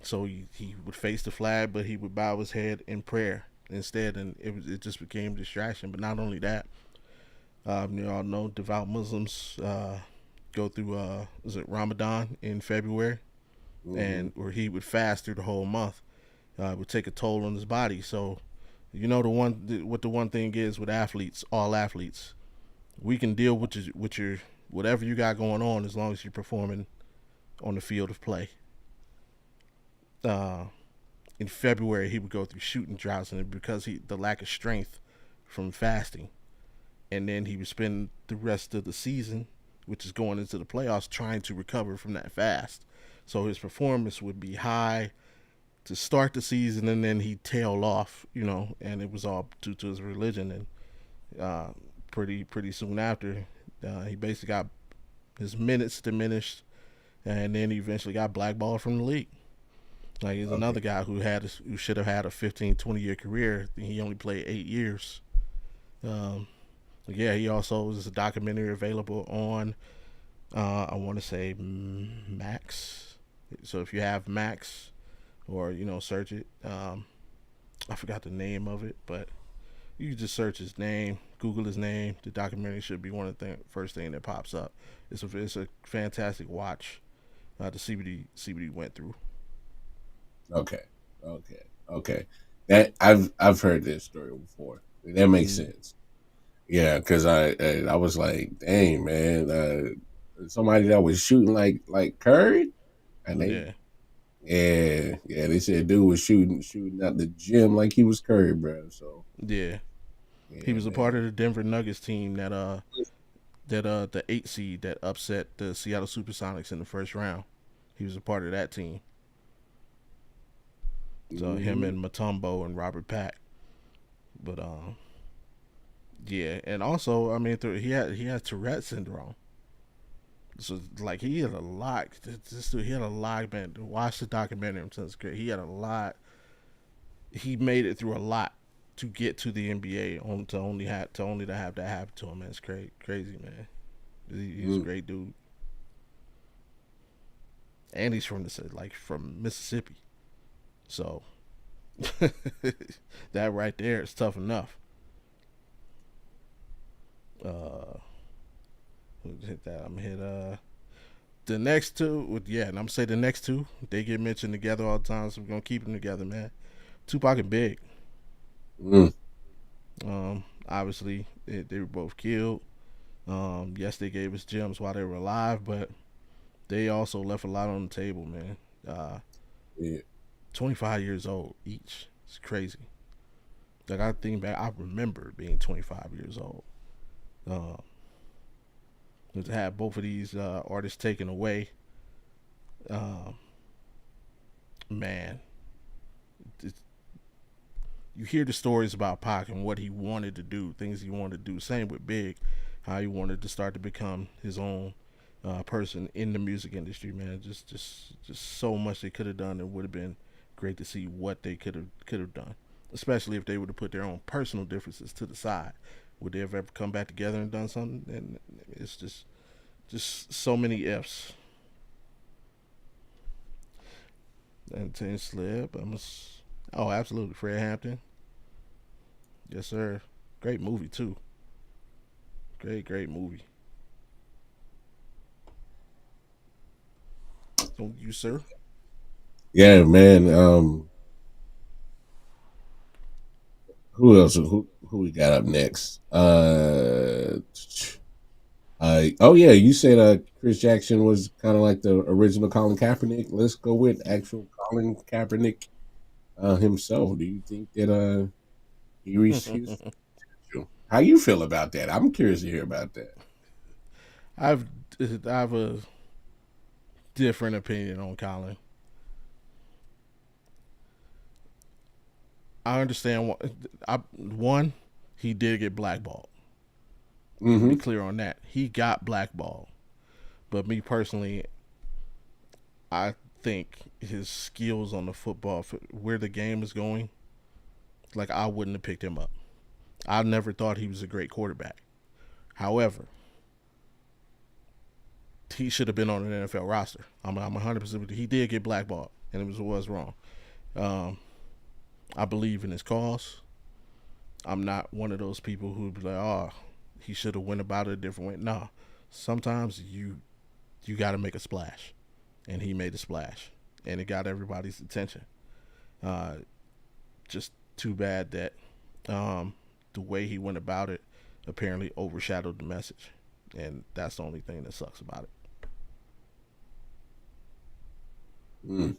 Speaker 1: So he would face the flag, but he would bow his head in prayer instead, and it just became a distraction. But not only that, you all know devout Muslims go through is it Ramadan in February,
Speaker 2: mm-hmm.
Speaker 1: and where he would fast through the whole month. It would take a toll on his body. So what the one thing is with athletes, all athletes, we can deal with your whatever you got going on as long as you're performing on the field of play. Uh, in February, he would go through shooting droughts, and because the lack of strength from fasting, and then he would spend the rest of the season, which is going into the playoffs, trying to recover from that fast. So his performance would be high to start the season, and then he'd tail off, and it was all due to his religion. And pretty soon after. He basically got his minutes diminished, and then he eventually got blackballed from the league. Like he's
Speaker 2: Okay.
Speaker 1: another guy who should have had a 15, 20 year career. He only played 8 years. Um, yeah, he also is a documentary available on I want to say Max. So if you have Max or search it, I forgot the name of it, but you just search his name, Google his name. The documentary should be one of the first thing that pops up. It's a fantastic watch to see what he went through.
Speaker 2: Okay. Okay. Okay. That I've heard this story before. That makes
Speaker 1: Mm,
Speaker 2: sense. Yeah, because I was like, dang man, somebody that was shooting like Curry, and they
Speaker 1: yeah,
Speaker 2: yeah they said dude was shooting out the gym like he was Curry, bro. So
Speaker 1: yeah. He
Speaker 2: yeah,
Speaker 1: was a part
Speaker 2: man.
Speaker 1: of the Denver Nuggets team that the 8 seed that upset the Seattle SuperSonics in the first round. He was a part of that team. So him
Speaker 2: Hmm.
Speaker 1: and Matumbo and Robert Pack. But yeah, and also I mean he had Tourette syndrome. So like he had a lot. This dude, he had a lot, man. Watch the documentary. It's great. He had a lot. He made it through a lot to get to the NBA. To only to have that happen to him. Man, it's crazy, man. He's a
Speaker 2: Mm.
Speaker 1: great dude, and he's from Mississippi. So that right there is tough enough. Uh, hit that. I'm hit. The next two, yeah, and I'm say the next two, they get mentioned together all the time, so we're gonna keep them together, man. Tupac and Big.
Speaker 2: Mm.
Speaker 1: Obviously, they were both killed. Yes, they gave us gems while they were alive, but they also left a lot on the table, man. Uh,
Speaker 2: Yeah.
Speaker 1: 25 years old each. It's crazy. Like I think back, I remember being 25 years old. Uh, to have both of these artists taken away, uh, man, it's, you hear the stories about Pac and what he wanted to do, things he wanted to do. Same with Big, how he wanted to start to become his own person in the music industry. Man, just so much they could have done. It would have been great to see what they could have done, especially if they would have put their own personal differences to the side. Would they have ever come back together and done something? And it's just so many ifs. And Ten Slip, oh, absolutely, Fred Hampton. Yes, sir. Great movie too. Great movie. Don't you, sir?
Speaker 2: Yeah, man. Who else? Who we got up next? Oh yeah, you said Chris Jackson was kind of like the original Colin Kaepernick. Let's go with actual Colin Kaepernick himself. Do you think that he reached his potential? How you feel about that? I'm curious to hear about that.
Speaker 1: I've I've a different opinion on Colin. I understand one, he did get blackballed. Let me be
Speaker 2: Mm-hmm.
Speaker 1: clear on that. He got blackballed. But me personally, I think his skills on the football, where the game is going, like I wouldn't have picked him up. I never thought he was a great quarterback. However, he should have been on an NFL roster. I'm 100%. He did get blackballed, and it was wrong. Um, I believe in his cause. I'm not one of those people who be like, oh, he should have went about it a different way. No, sometimes you got to make a splash, and he made a splash, and it got everybody's attention. Uh, just too bad that the way he went about it apparently overshadowed the message, and that's the only thing that sucks about it.
Speaker 2: Mm.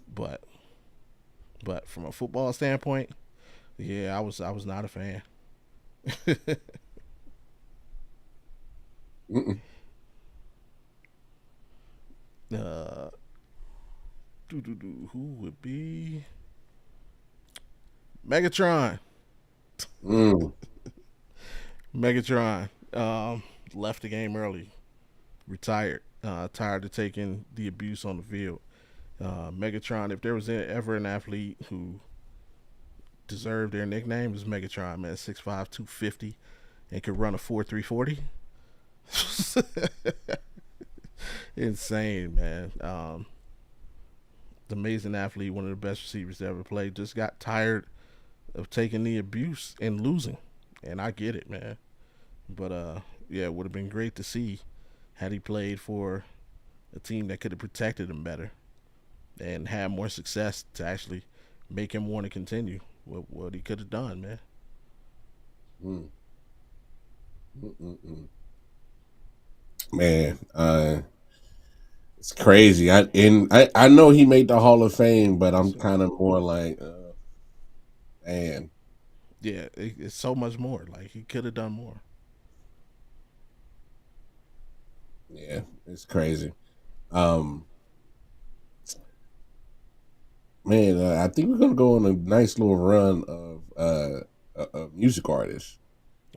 Speaker 1: But from a football standpoint, yeah, I was not a fan.
Speaker 2: Mm-mm.
Speaker 1: uh, who would be Megatron?
Speaker 2: Mm.
Speaker 1: Megatron. Um, Left the game early, retired, tired of taking the abuse on the field. Megatron, if there was ever an athlete who deserved their nickname, it was Megatron, man. 6'5", 250, and could run a 4.340. Insane, man. Amazing athlete, one of the best receivers to ever play. Just got tired of taking the abuse and losing, and I get it, man. But yeah, it would have been great to see had he played for a team that could have protected him better and had more success to actually make him want to continue what he could have done, man.
Speaker 2: Mm, mm, mm, mm. Man, it's crazy. I know he made the Hall of Fame, but
Speaker 1: Yes,
Speaker 2: I'm
Speaker 1: sir.
Speaker 2: kind of more like, man,
Speaker 1: Yeah, it's so much more. Like he could have done more.
Speaker 2: yeah, it's crazy. Um, Man, I think we're gonna go on a nice little run of music artists,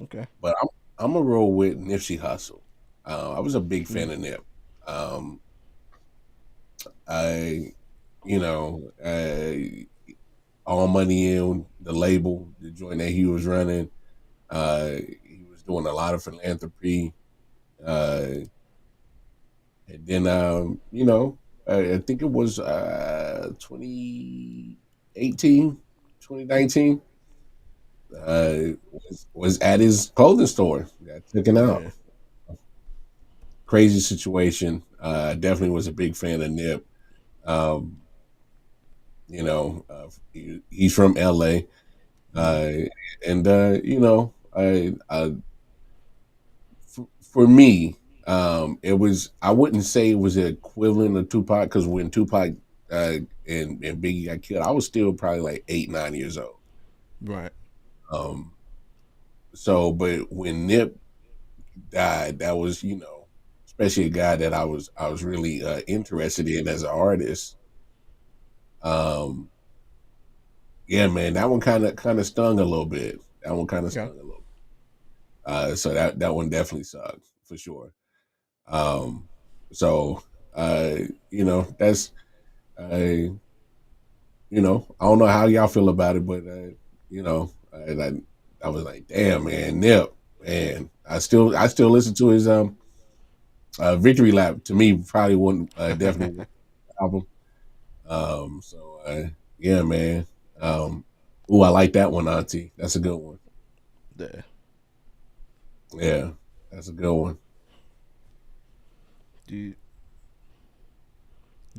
Speaker 1: Okay.
Speaker 2: but I'm gonna roll with Nipsey Hussle. I was a big fan
Speaker 1: Mm,
Speaker 2: of Nip. Um, I, you know, all money in the label, the joint that he was running. He was doing a lot of philanthropy, uh, and then I think it was 2018, 2019. Was at his clothing store. Got taken out.
Speaker 1: yeah.
Speaker 2: Crazy situation. Definitely was a big fan of Nip. Um, he's from LA,
Speaker 1: Mm,
Speaker 2: uh, and for me, it was. I wouldn't say it was the equivalent of Tupac because when Tupac and Biggie got killed, I was still probably like 8, 9 years old.
Speaker 1: right.
Speaker 2: Um, but when Nip died, that was especially a guy that I was really interested in as an artist. Um, yeah, man, that one kind of stung a little bit. That one kind of
Speaker 1: Okay.
Speaker 2: stung a little. So that one definitely sucked for sure. Um, so uh, that's uh, I don't know how y'all feel about it, but I was like, damn, man, Nip, man. I still listen to his Victory Lap. To me, probably one definitely album. Yeah, man. Um, I like that one, Auntie. That's a good one.
Speaker 1: Yeah.
Speaker 2: Yeah, that's a good one.
Speaker 1: You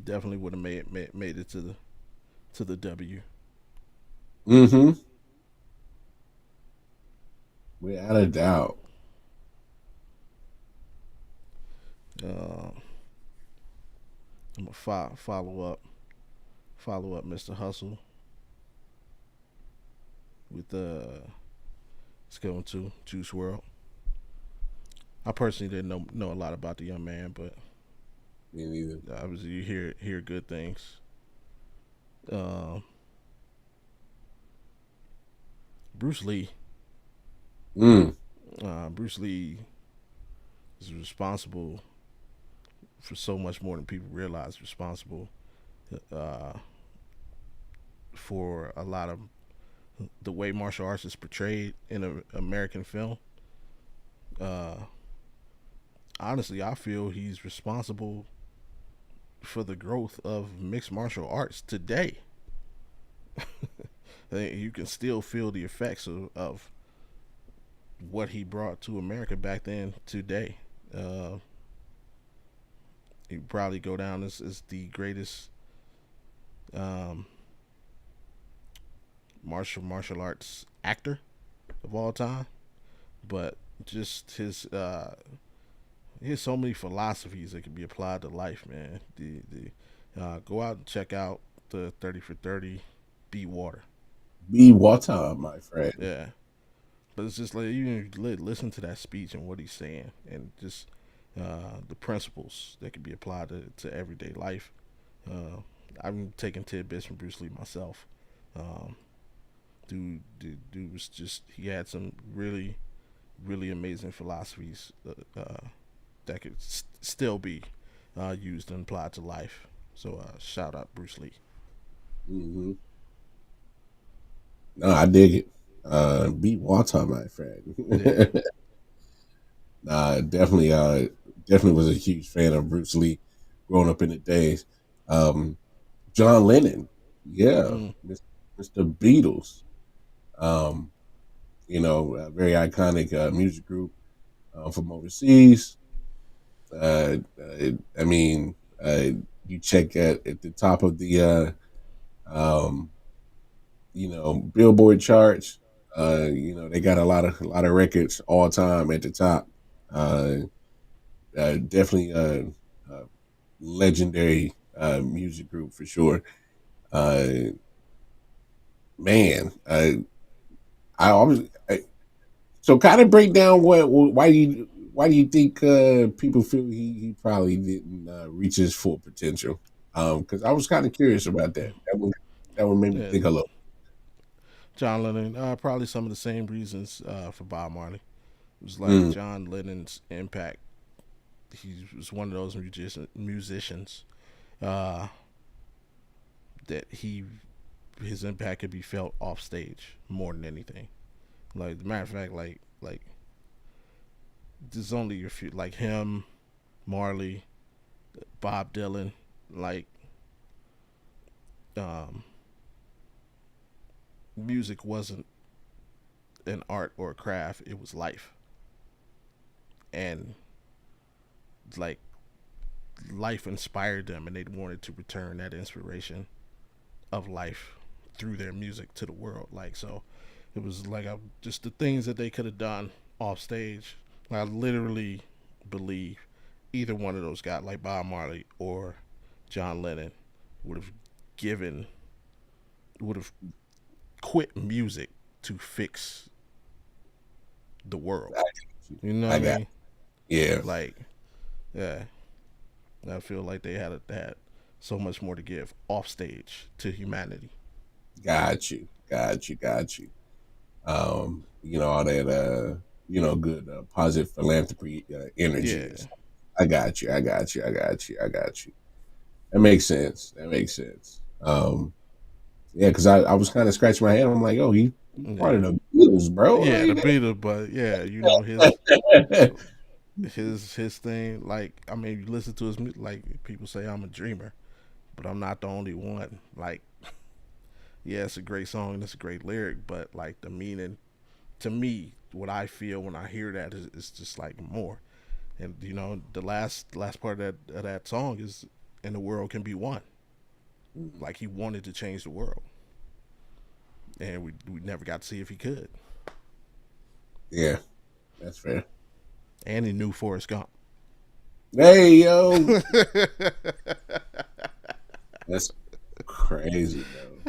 Speaker 1: definitely would have made it to the W.
Speaker 2: Mm-hmm. Without a doubt.
Speaker 1: Uh, I'm gonna follow up Mr. Hustle with let's go into Juice World. I personally didn't know a lot about the young man, but
Speaker 2: Me neither.
Speaker 1: obviously you hear good things. Uh, Bruce Lee.
Speaker 2: Mm.
Speaker 1: Bruce Lee is responsible for so much more than people realize. Responsible uh, for a lot of the way martial arts is portrayed in American film. Uh, Honestly, I feel he's responsible for the growth of mixed martial arts today. You can still feel the effects of what he brought to America back then today. Uh, he'd probably go down as the greatest um, martial arts actor of all time. But just he has so many philosophies that can be applied to life, man. The Go out and check out the 30 for 30 Be Water.
Speaker 2: Be water, my friend.
Speaker 1: Yeah, but it's just like you listen to that speech and what he's saying, and just the principles that can be applied to everyday life. Uh, I'm taking tidbits from Bruce Lee myself. Um, dude was just he had some really really amazing philosophies that could still be used and applied to life. So shout out Bruce Lee.
Speaker 2: Hmm. No, I dig it. Beat Walter, my friend.
Speaker 1: Yeah.
Speaker 2: Definitely, definitely was a huge fan of Bruce Lee growing up in the days. Um, John Lennon, yeah,
Speaker 1: Mm.
Speaker 2: Mr. Beatles. Um, a very iconic music group from overseas. I mean, you check at the top of the um, Billboard charts. They got a lot of records all time at the top. Uh, Definitely a legendary music group for sure. Uh, man, I always so kind of break down why do you think people feel he probably didn't reach his full potential? Because I was kind of curious about that. That one made me
Speaker 1: Yeah.
Speaker 2: think a little.
Speaker 1: John Lennon, probably some of the same reasons for Bob Marley. It was like
Speaker 2: Mm,
Speaker 1: John Lennon's impact. He was one of those musicians uh, that his impact could be felt off stage more than anything. Like, the matter of fact, like there's only a few like him, Marley, Bob Dylan. Like, um, music wasn't an art or a craft; it was life, and like life inspired them, and they wanted to return that inspiration of life through their music to the world. Like, so, it was like just the things that they could have done off stage. I literally believe either one of those guys, like Bob Marley or John Lennon, would have given would have quit music to fix the world.
Speaker 2: I,
Speaker 1: You know what I
Speaker 2: I got
Speaker 1: mean?
Speaker 2: yeah,
Speaker 1: Like, yeah, I feel like they had so much more to give off stage to humanity.
Speaker 2: got you. All that good positive philanthropy energy.
Speaker 1: Yeah,
Speaker 2: I got you. I got you. I got you. I got you. That makes sense. That makes sense. Yeah, because I was kind of scratching my head. I'm like, oh, he part
Speaker 1: yeah,
Speaker 2: of the Beatles, bro.
Speaker 1: yeah. The
Speaker 2: Like,
Speaker 1: Beatles, but yeah, his thing. Like, I mean, you listen to his like people say I'm a dreamer, but I'm not the only one. Like, yeah, it's a great song and it's a great lyric, but like the meaning to me, what I feel when I hear that is just like more. And the last part of that song is, "And the world can be one." Like, he wanted to change the world, and we never got to see if he could.
Speaker 2: yeah, that's fair.
Speaker 1: And he knew Forrest Gump.
Speaker 2: Hey, yo, that's crazy, bro.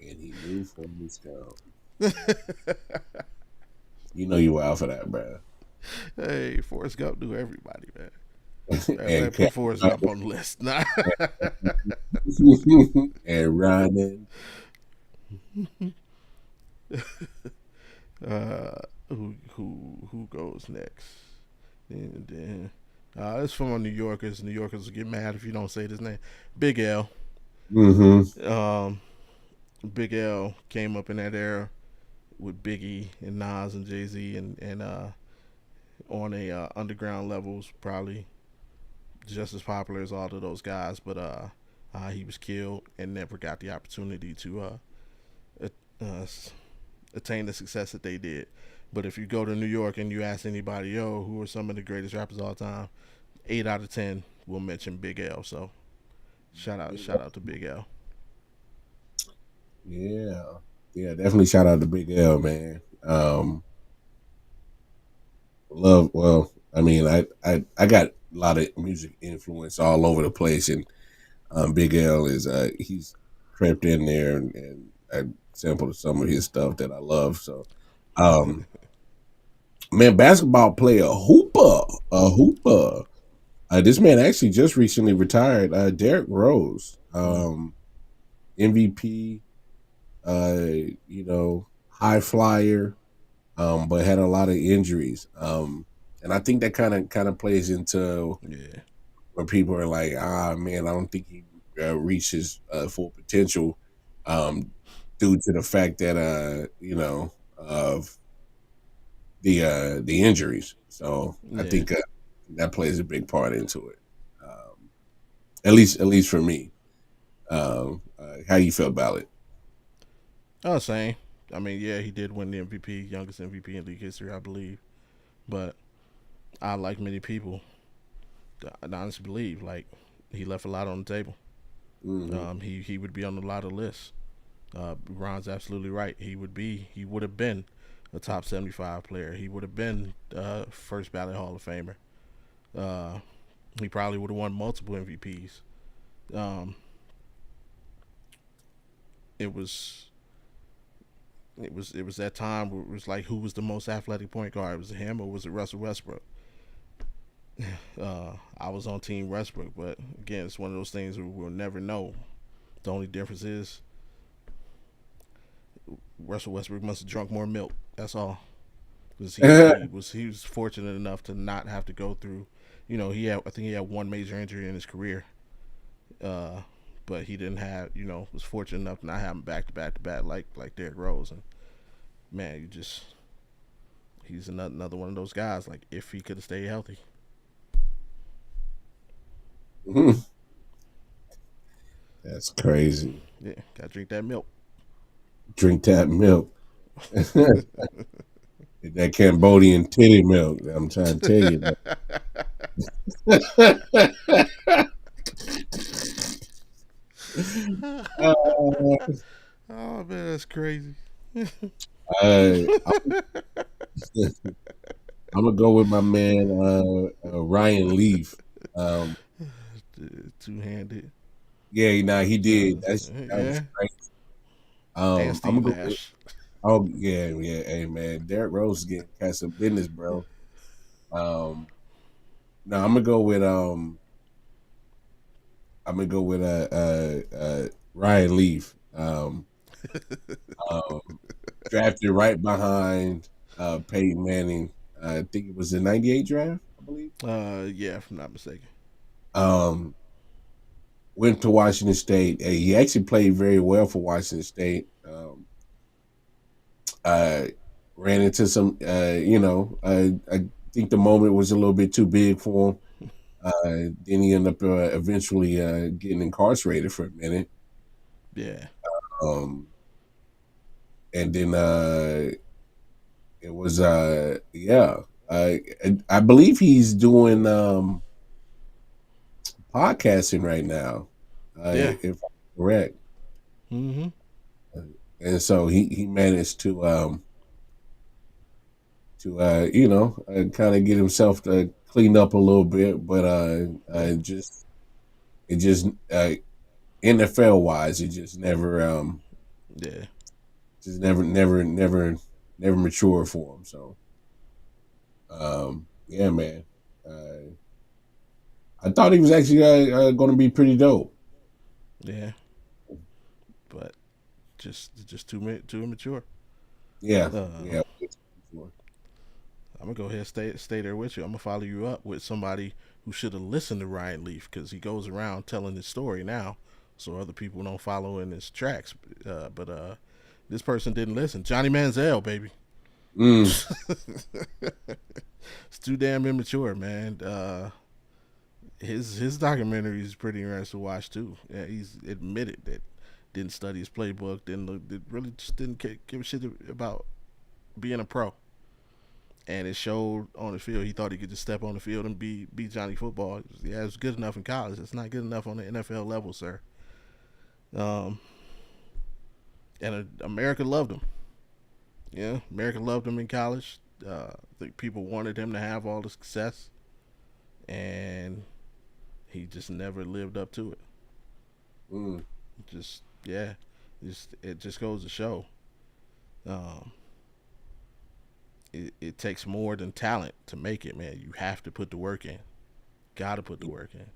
Speaker 2: And he knew from his count. You know you wild for that, bro.
Speaker 1: Hey, Forrest Gump knew everybody, man.
Speaker 2: And
Speaker 1: Put Forrest Gump on the list. Nah.
Speaker 2: and running.
Speaker 1: Who goes next? And then it's from New Yorkers. New Yorkers will get mad if you don't say this name. Big L.
Speaker 2: Mm-hmm.
Speaker 1: Um, Big L came up in that era with Biggie and Nas and Jay Z, and on a underground levels, probably just as popular as all of those guys. But he was killed and never got the opportunity to uh, attain the success that they did. But if you go to New York and you ask anybody, yo, who are some of the greatest rappers of all time, 8 out of 10 will mention Big L. So shout out to Big L.
Speaker 2: Yeah. Yeah, definitely shout out to Big L, man. Love well, I mean, I got a lot of music influence all over the place, and Big L is he's crept in there, and I sampled some of his stuff that I love. So um man, basketball player a hooper. This man actually just recently retired. Derrick Rose,
Speaker 1: Mm.
Speaker 2: MVP, high flyer. but had a lot of injuries. And I think that kind of plays into
Speaker 1: Yeah,
Speaker 2: where people are like, ah, man, I don't think he reaches full potential, um, due to the fact that of the injuries. So I
Speaker 1: yeah.
Speaker 2: think that plays a big part into it. At least for me. How you feel about it?
Speaker 1: Oh, same. I mean, yeah, he did win the MVP, youngest MVP in league history, I believe. But I, like many people, I honestly believe like he left a lot on the table.
Speaker 2: Hmm.
Speaker 1: He would be on a lot of lists. Ron's absolutely right. He would have been a top 75 player. He would have been first ballot Hall of Famer. Uh, he probably would have won multiple MVPs. Um, it was it was that time where it was like who was the most athletic point guard? Was it him or was it Russell Westbrook? I was on Team Westbrook, but again, it's one of those things where we'll never know. The only difference is Russell Westbrook must have drunk more milk. That's all. Because he was fortunate enough to not have to go through. I think he had one major injury in his career, uh, but he didn't have. Was fortunate enough to not have him back to back to back like Derrick Rose. And man, he's another one of those guys. Like if he could have stayed healthy,
Speaker 2: That's crazy.
Speaker 1: yeah, gotta drink that milk.
Speaker 2: Drink that milk. That Cambodian titty milk. I'm trying to tell you. uh,
Speaker 1: Oh man, that's crazy.
Speaker 2: I, I'm gonna go with my man Ryan Leaf. Um,
Speaker 1: Two handed.
Speaker 2: yeah, nah, he did. That was
Speaker 1: Yeah,
Speaker 2: great.
Speaker 1: and
Speaker 2: I'm
Speaker 1: Steve
Speaker 2: gonna go with.
Speaker 1: Nash.
Speaker 2: Oh yeah, yeah. Hey man, Derrick Rose is getting cat some business, bro. Um, no, I'm gonna go with Ryan Leaf. Um, Drafted right behind Peyton Manning. I think it was the '98 draft, I believe.
Speaker 1: Yeah, if I'm not mistaken.
Speaker 2: Um, Went to Washington State. He actually played very well for Washington State. Uh, Ran into some, I think the moment was a little bit too big for him. Then he ended up eventually getting incarcerated for a minute.
Speaker 1: Yeah,
Speaker 2: Um, and then it was, yeah. I believe he's doing podcasting right now,
Speaker 1: yeah.
Speaker 2: if I'm correct.
Speaker 1: Mm-hmm.
Speaker 2: And so he managed to kind of get himself to clean up a little bit, but
Speaker 1: Yeah,
Speaker 2: it just NFL wise, it
Speaker 1: yeah,
Speaker 2: just never matured for him. So yeah, man, uh, I thought he was actually going to be pretty dope.
Speaker 1: yeah. But just too immature.
Speaker 2: Yeah,
Speaker 1: Uh,
Speaker 2: yeah.
Speaker 1: I'm gonna go ahead and stay there with you. I'm gonna follow you up with somebody who should have listened to Ryan Leaf because he goes around telling his story now, so other people don't follow in his tracks. But this person didn't listen. Johnny Manziel, baby.
Speaker 2: Mm,
Speaker 1: It's too damn immature, man. His documentary is pretty interesting to watch too. Yeah, he's admitted that didn't study his playbook, didn't look, really just didn't give a shit about being a pro. And it showed on the field. He thought he could just step on the field and be Johnny Football. Yeah, it was good enough in college. It's not good enough on the NFL level, sir. Um, and America loved him. Yeah, America loved him in college. I think people wanted him to have all the success, and he just never lived up to it.
Speaker 2: mm.
Speaker 1: Just yeah, it just goes to show. Um, it takes more than talent to make it, man. You have to put the work in. Got to put the work in.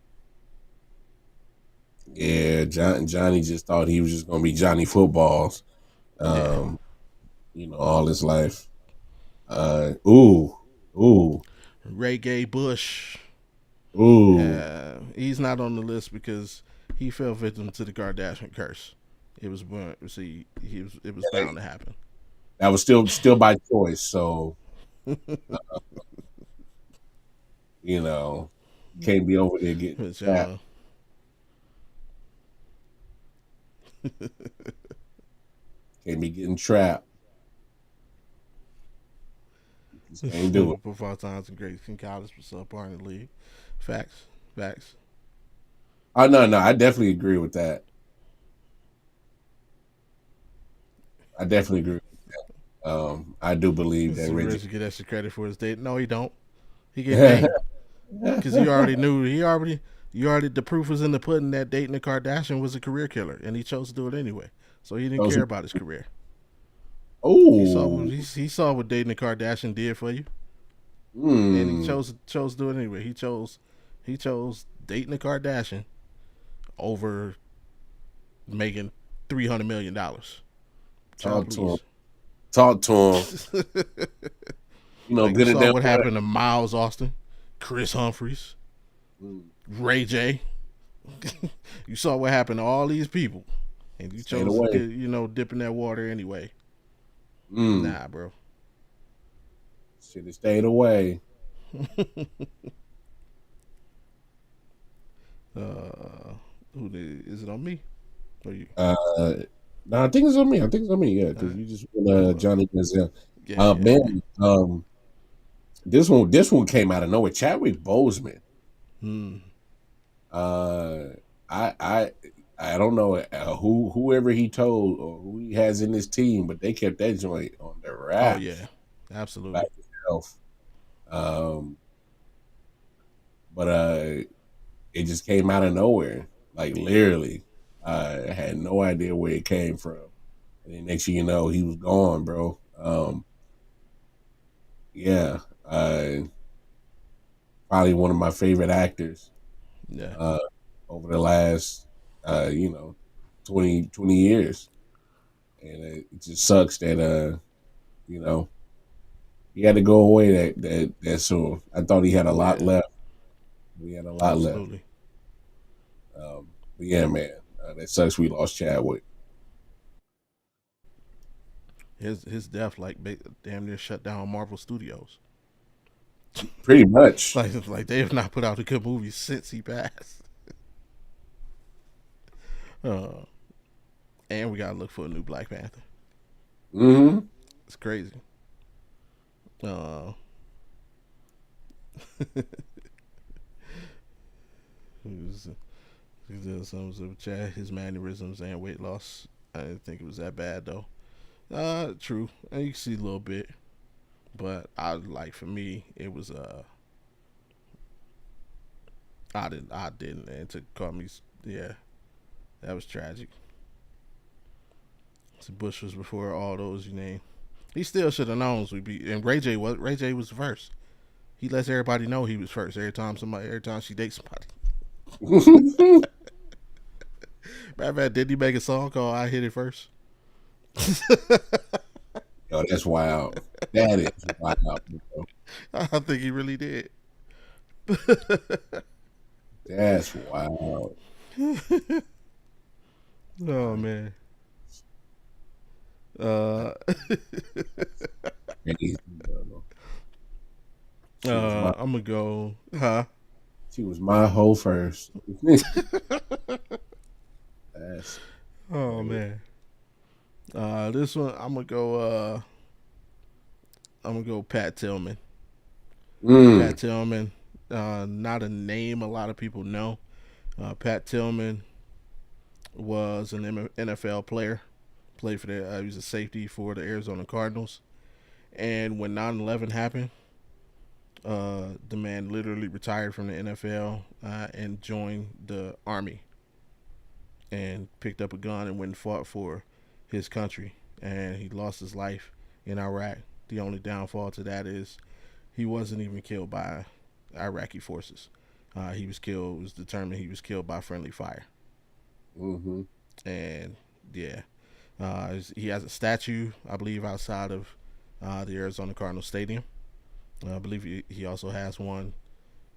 Speaker 2: Yeah, Johnny just thought he was just going to be Johnny Footballs,
Speaker 1: Yeah,
Speaker 2: all his life. Ooh, ooh,
Speaker 1: Ray Gay Bush.
Speaker 2: ooh.
Speaker 1: He's not on the list because he fell victim to the Kardashian curse. It was see he was it was
Speaker 2: Yeah,
Speaker 1: bound to happen.
Speaker 2: that was still by choice. So you know, can't be over there getting
Speaker 1: Which
Speaker 2: trapped. Can't be getting trapped. Just can't do it.
Speaker 1: before times and greats in college was subpar in the league. Facts, facts.
Speaker 2: Oh no, no, I definitely agree with that. I definitely agree. I do believe that
Speaker 1: So
Speaker 2: Reggie.
Speaker 1: Reggie get extra credit for his date. No, he don't. He get game because he already knew. You already the proof was in the pudding that dating the Kardashian was a career killer, and he chose to do it anyway. So he didn't
Speaker 2: Those,
Speaker 1: care about his career.
Speaker 2: oh,
Speaker 1: He saw what dating the Kardashian did for you, and he
Speaker 2: hmm.
Speaker 1: chose to do it anyway. He chose dating the Kardashian over making $300 million. Child,
Speaker 2: Talk to him.
Speaker 1: please.
Speaker 2: Talk to him. You know,
Speaker 1: Like you
Speaker 2: good and
Speaker 1: saw
Speaker 2: damn
Speaker 1: what
Speaker 2: well.
Speaker 1: happened to Miles Austin, Chris Humphries,
Speaker 2: Mm,
Speaker 1: Ray J. You saw what happened to all these people, and you
Speaker 2: stayed
Speaker 1: chose to
Speaker 2: away.
Speaker 1: dip in that water anyway.
Speaker 2: Mm,
Speaker 1: Nah, bro.
Speaker 2: should have stayed away.
Speaker 1: uh, is it on me or you?
Speaker 2: Uh, no, I think it's on me. I think it's on me. Yeah,
Speaker 1: All
Speaker 2: because
Speaker 1: right.
Speaker 2: you just went,
Speaker 1: Well,
Speaker 2: Johnny Manziel.
Speaker 1: yeah, yeah, yeah.
Speaker 2: Man, this one came out of nowhere. Chadwick Boseman.
Speaker 1: Hmm.
Speaker 2: Uh, I I I don't know whoever he told or who he has in his team, but they kept that joint on the
Speaker 1: Oh
Speaker 2: wraps
Speaker 1: yeah,
Speaker 2: by
Speaker 1: absolutely.
Speaker 2: himself. Um, but it just came out of nowhere, like literally. I had no idea where it came from, and then next thing you know, he was gone, bro. Yeah, probably one of my favorite actors
Speaker 1: Yeah,
Speaker 2: uh, over the last, uh, you know, 20 years. And it just sucks that you know, he had to go away that soon. I thought he had a lot
Speaker 1: yeah,
Speaker 2: left. We had a lot left.
Speaker 1: absolutely.
Speaker 2: But yeah, man, that sucks. We lost Chadwick.
Speaker 1: His death damn near shut down Marvel Studios.
Speaker 2: Pretty much.
Speaker 1: Like they have not put out a good movie since he passed. Uh, and we gotta look for a new Black Panther.
Speaker 2: Hmm.
Speaker 1: It's crazy. Uh, he did some of Chad, his mannerisms and weight loss. I didn't think it was that bad though. True. And you can see a little bit, but for me it was I didn't and to call me yeah that was tragic. So Bush was before all those you name. He still should have known we be and Ray J was first. He lets everybody know he was first every time she dates somebody. Matter of fact, didn't he make a song called "I Hit It First"?
Speaker 2: Yo, that's wild. That is wild, bro.
Speaker 1: I think he really did.
Speaker 2: That's wild.
Speaker 1: Oh
Speaker 2: I,
Speaker 1: man. Uh,
Speaker 2: crazy, bro. She was my
Speaker 1: I'm gonna go. Huh?
Speaker 2: she was my whole first. That's
Speaker 1: Oh
Speaker 2: crazy.
Speaker 1: man. This one I'm gonna go. I'm gonna go Pat Tillman.
Speaker 2: Mm,
Speaker 1: Pat Tillman. Not a name a lot of people know. Pat Tillman was an NFL player. Played for the. He was a safety for the Arizona Cardinals. And when 9/11 happened, the man literally retired from the NFL and joined the army and picked up a gun and went and fought for his country. And he lost his life in Iraq. The only downfall to that is he wasn't even killed by Iraqi forces. He was killed. It was determined he was killed by friendly fire.
Speaker 2: mm-hmm.
Speaker 1: And yeah, he has a statue, I believe, outside of the Arizona Cardinal Stadium. I believe he also has one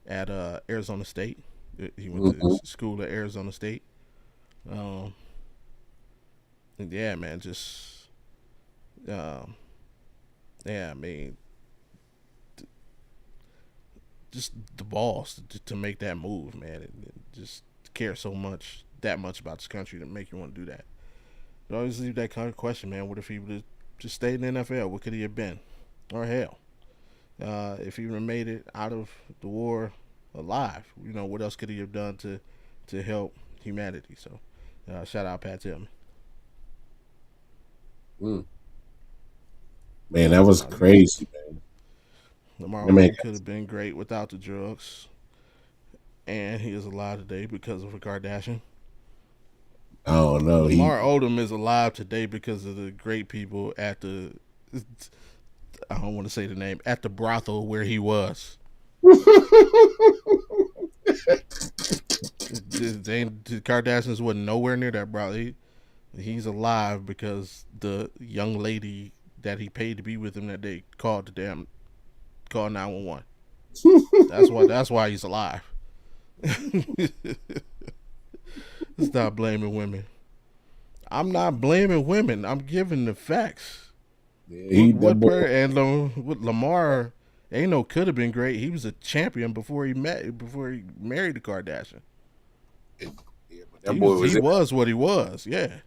Speaker 1: at Arizona State. He went to
Speaker 2: Mhm.
Speaker 1: school at Arizona State. Um, yeah, man, just um, yeah, I mean, just the balls to make that move, man, and just care so much that much about this country to make you want to do that. You always leave that kind of question, man. What if he would have just stayed in the NFL? What could he have been? Or hell, if he would have made it out of the war alive, what else could he have done to help humanity? So, shout out Pat Tillman.
Speaker 2: Mm. Man, that was
Speaker 1: Uh,
Speaker 2: crazy, man.
Speaker 1: Lamar
Speaker 2: That man,
Speaker 1: Odom could have been great without the drugs, and he is alive today because of a Kardashian.
Speaker 2: I don't know.
Speaker 1: Lamar Odom is alive today because of the great people at the, I don't want to say the name, at the brothel where he was. The Kardashians wasn't nowhere near that brothel. He's alive because the young lady that he paid to be with him that day called 911. That's why he's alive. Stop blaming women. I'm not blaming women. I'm giving the facts.
Speaker 2: Yeah,
Speaker 1: What
Speaker 2: that
Speaker 1: what
Speaker 2: boy.
Speaker 1: per and with Lamar ain't no could have been great. He was a champion before he married the Kardashian.
Speaker 2: Yeah, but
Speaker 1: He was he was what he was. Yeah,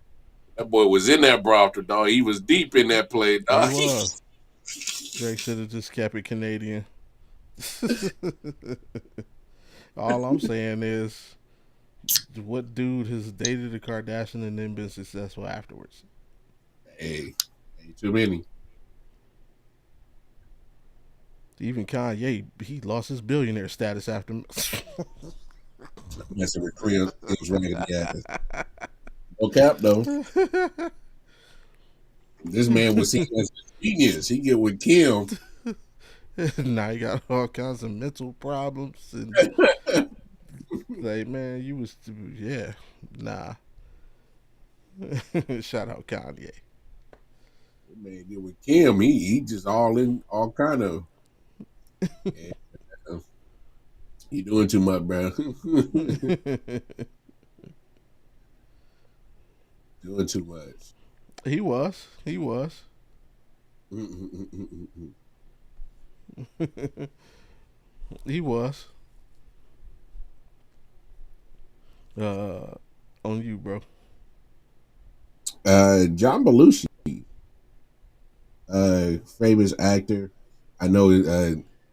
Speaker 2: that boy was in that brothel, dog. He was deep in that play,
Speaker 1: he
Speaker 2: dog.
Speaker 1: was. Drake should have just kept it Canadian. All I'm saying is, what dude has dated a Kardashian and then been successful afterwards?
Speaker 2: Hey, hey, too many.
Speaker 1: Even Kanye, he lost his billionaire status after.
Speaker 2: Messing with Kim's raggedy ass. No cap though. This man was seen as a genius. He get with Kim.
Speaker 1: Now he got all kinds of mental problems and like, man, you was yeah, nah. Shout out Kanye.
Speaker 2: That man get with Kim. He just all in all kind of. Yeah, he doing too much, bro. Doing too much.
Speaker 1: He was. He was. Uh, on you, bro.
Speaker 2: John Belushi, famous actor. I know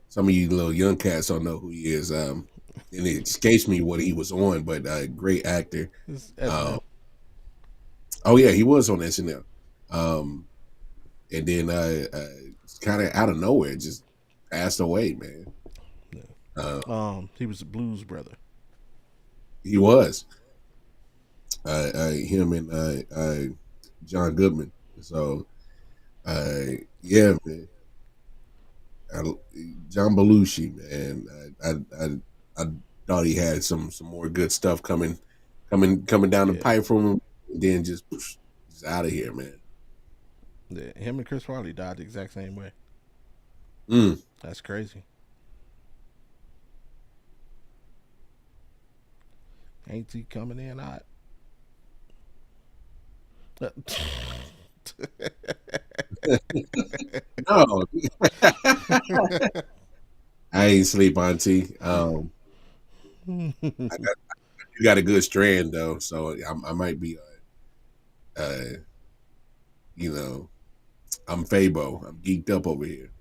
Speaker 2: some of you little young cats don't know who he is. And it escapes me what he was on, but great actor.
Speaker 1: It's
Speaker 2: Uh,
Speaker 1: SNL.
Speaker 2: oh yeah, he was on SNL. Um, and then kind of out of nowhere, just passed away, man.
Speaker 1: Yeah.
Speaker 2: Uh,
Speaker 1: He was a blues brother.
Speaker 2: he was him and John Goodman. So yeah, man. I, John Belushi, man. I thought he had some more good stuff coming down the
Speaker 1: Yeah.
Speaker 2: pipe from him, and then just out of here, man.
Speaker 1: Yeah. Him and Chris Farley died the exact same way.
Speaker 2: Mm.
Speaker 1: That's crazy. Ain't he coming in hot?
Speaker 2: No, I ain't sleep, Auntie. You got a good strand though, so I might be, you know, I'm Fabo. I'm geeked up over here.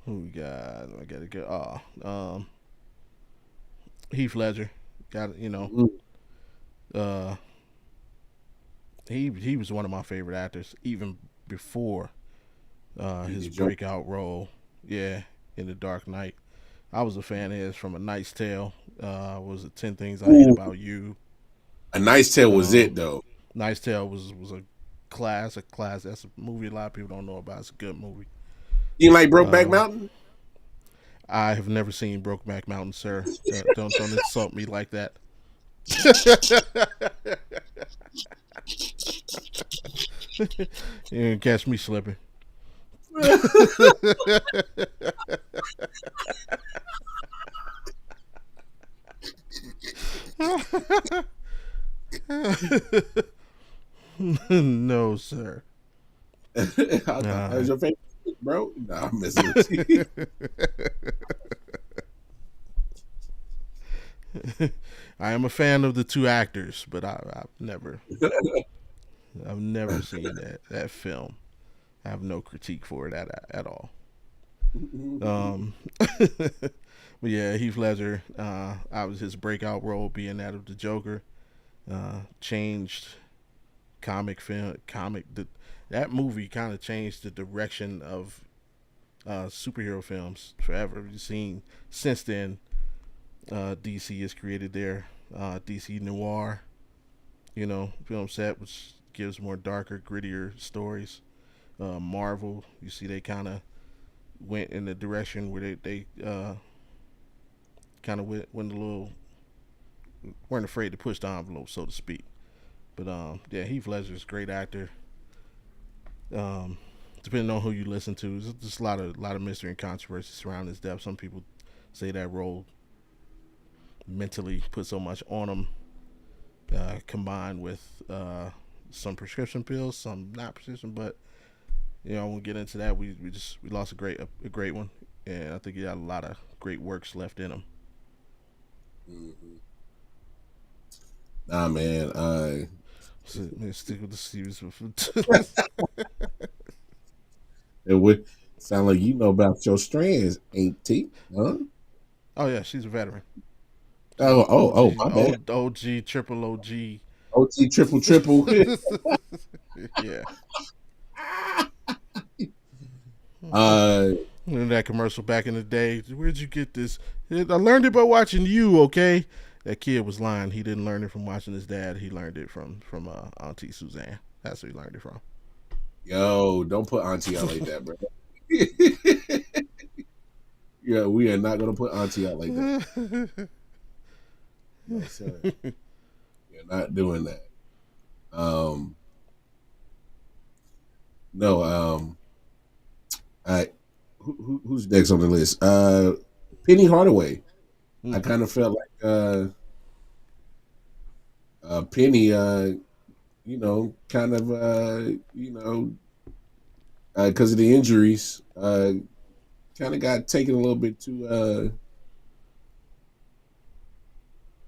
Speaker 1: Who we got? I gotta go. Heath Ledger. Got
Speaker 2: Mm.
Speaker 1: uh, he was one of my favorite actors even before
Speaker 2: He
Speaker 1: his
Speaker 2: did your
Speaker 1: breakout role. Yeah, in The Dark Knight. I was a fan of his from A Knight's Tale. Was it 10 Things I Hate
Speaker 2: Ooh,
Speaker 1: About You?
Speaker 2: a nice tale was it
Speaker 1: Um,
Speaker 2: though.
Speaker 1: Knight's Tale was a class. That's a movie a lot of people don't know about. It's a good movie.
Speaker 2: You like Brokeback
Speaker 1: Um,
Speaker 2: Mountain?
Speaker 1: I have never seen Brokeback Mountain, sir. Don't insult me like that. You didn't catch me slipping. No, sir.
Speaker 2: I thought that
Speaker 1: All
Speaker 2: was your favorite, bro. Nah, I'm messing with you.
Speaker 1: I am a fan of the two actors, but I've never seen that film. I have no critique for it at all. But yeah, Heath Ledger, I was his breakout role being that of the Joker. Changed that movie kind of changed the direction of superhero films forever. You've seen since then, DC has created their DC noir, film set, which gives more darker, grittier stories. Marvel, you see, they kind of went in the direction where they kind of went a little, weren't afraid to push the envelope, so to speak. But yeah, Heath Ledger's a great actor. Um, Depending on who you listen to, there's just a lot of mystery and controversy surrounding his death. Some people say that role mentally put so much on him, combined with some prescription pills, some not prescription, but I won't get into that. We lost a great one, and I think he got a lot of great works left in him.
Speaker 2: Mhm. Nah, man.
Speaker 1: So, man, stick with the series.
Speaker 2: It would sound like you know about your strands, ain't T? Huh?
Speaker 1: Oh yeah, she's a veteran. She's
Speaker 2: Oh,
Speaker 1: OG,
Speaker 2: my bad.
Speaker 1: OG, triple OG.
Speaker 2: OT triple triple.
Speaker 1: Yeah.
Speaker 2: uh,
Speaker 1: Remember that commercial back in the day? Where'd you get this? I learned it by watching you. Okay, that kid was lying. He didn't learn it from watching his dad. He learned it from Auntie Suzanne. That's where he learned it from.
Speaker 2: yo, don't put Auntie out like that, bro. Yeah, we are not gonna put Auntie out like that. No, sir. You're not doing that. Um, no. I who's next on the list? Penny Hardaway. I kind of felt like Penny. Kind of because of the injuries, kind of got taken a little bit too.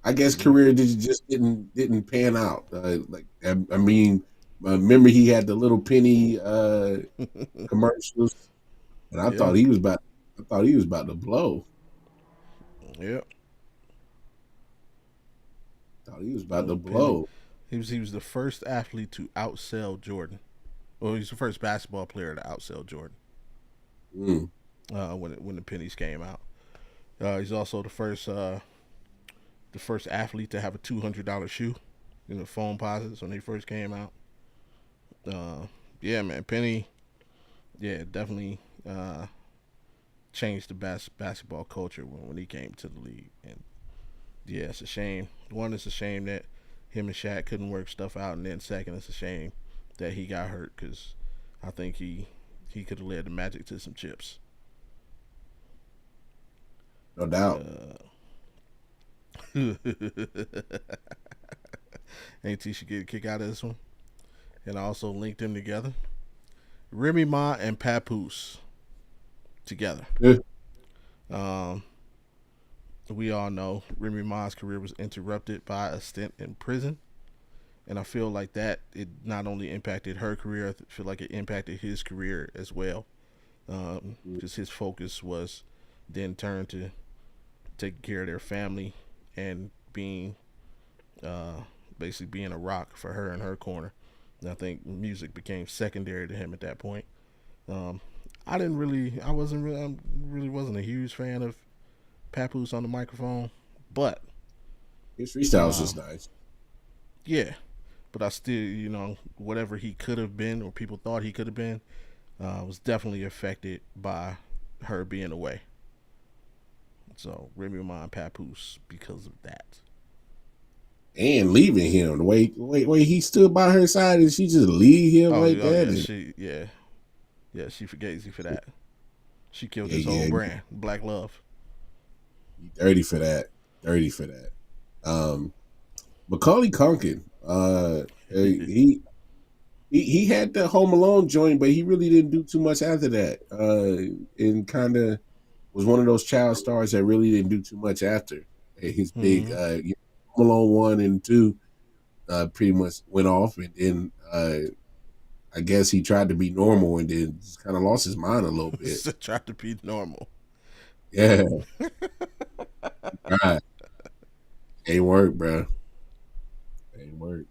Speaker 2: I guess career just didn't pan out. I mean, remember he had the little penny commercials, and I
Speaker 1: Yeah.
Speaker 2: thought he was about. I thought he was about to blow.
Speaker 1: Yeah.
Speaker 2: Thought he was about to
Speaker 1: Little Penny.
Speaker 2: blow.
Speaker 1: He was the first athlete to outsell Jordan. Well, he's the first basketball player to outsell Jordan.
Speaker 2: Mm.
Speaker 1: When the pennies came out. He's also the first athlete to have a $200 shoe in the foam posits when they first came out. Yeah, man, Penny. Yeah, definitely changed the basketball culture when he came to the league. And yeah, it's a shame. One, it's a shame that him and Shaq couldn't work stuff out, and then second, it's a shame that he got hurt because I think he could have led the Magic to some chips.
Speaker 2: No doubt.
Speaker 1: Uh, Ain't he should get a kick out of this one? And I also linked them together. Remy Ma and Papoose together.
Speaker 2: Yeah.
Speaker 1: Um, we all know Remy Ma's career was interrupted by a stint in prison, and I feel like that it not only impacted her career, I feel like it impacted his career as well, because his focus was then turned to taking care of their family and being uh, basically being a rock for her in her corner. And I think music became secondary to him at that point. Um, I really wasn't a huge fan of Papoose on the microphone, but
Speaker 2: His freestyle was
Speaker 1: uh,
Speaker 2: just nice.
Speaker 1: yeah, but I still, whatever he could have been or people thought he could have been, was definitely affected by her being away. So Remy Ma and Papoose because of that.
Speaker 2: and leaving him. The way he stood by her side, and she just leave him like
Speaker 1: Oh
Speaker 2: that.
Speaker 1: yeah,
Speaker 2: And
Speaker 1: yeah, she forgave you for that. She killed
Speaker 2: yeah,
Speaker 1: his whole
Speaker 2: yeah,
Speaker 1: brand, Black Love.
Speaker 2: he dirty for that. Dirty for that. Um, Macaulay Culkin, he had the Home Alone joint, but he really didn't do too much after that. And kind of was one of those child stars that really didn't do too much after his big
Speaker 1: Hmm.
Speaker 2: Home Alone 1 and 2. Pretty much went off, and then I guess he tried to be normal, and then just kind of lost his mind a little bit.
Speaker 1: Tried to be normal.
Speaker 2: Yeah, right. Ain't work, bro. Ain't work.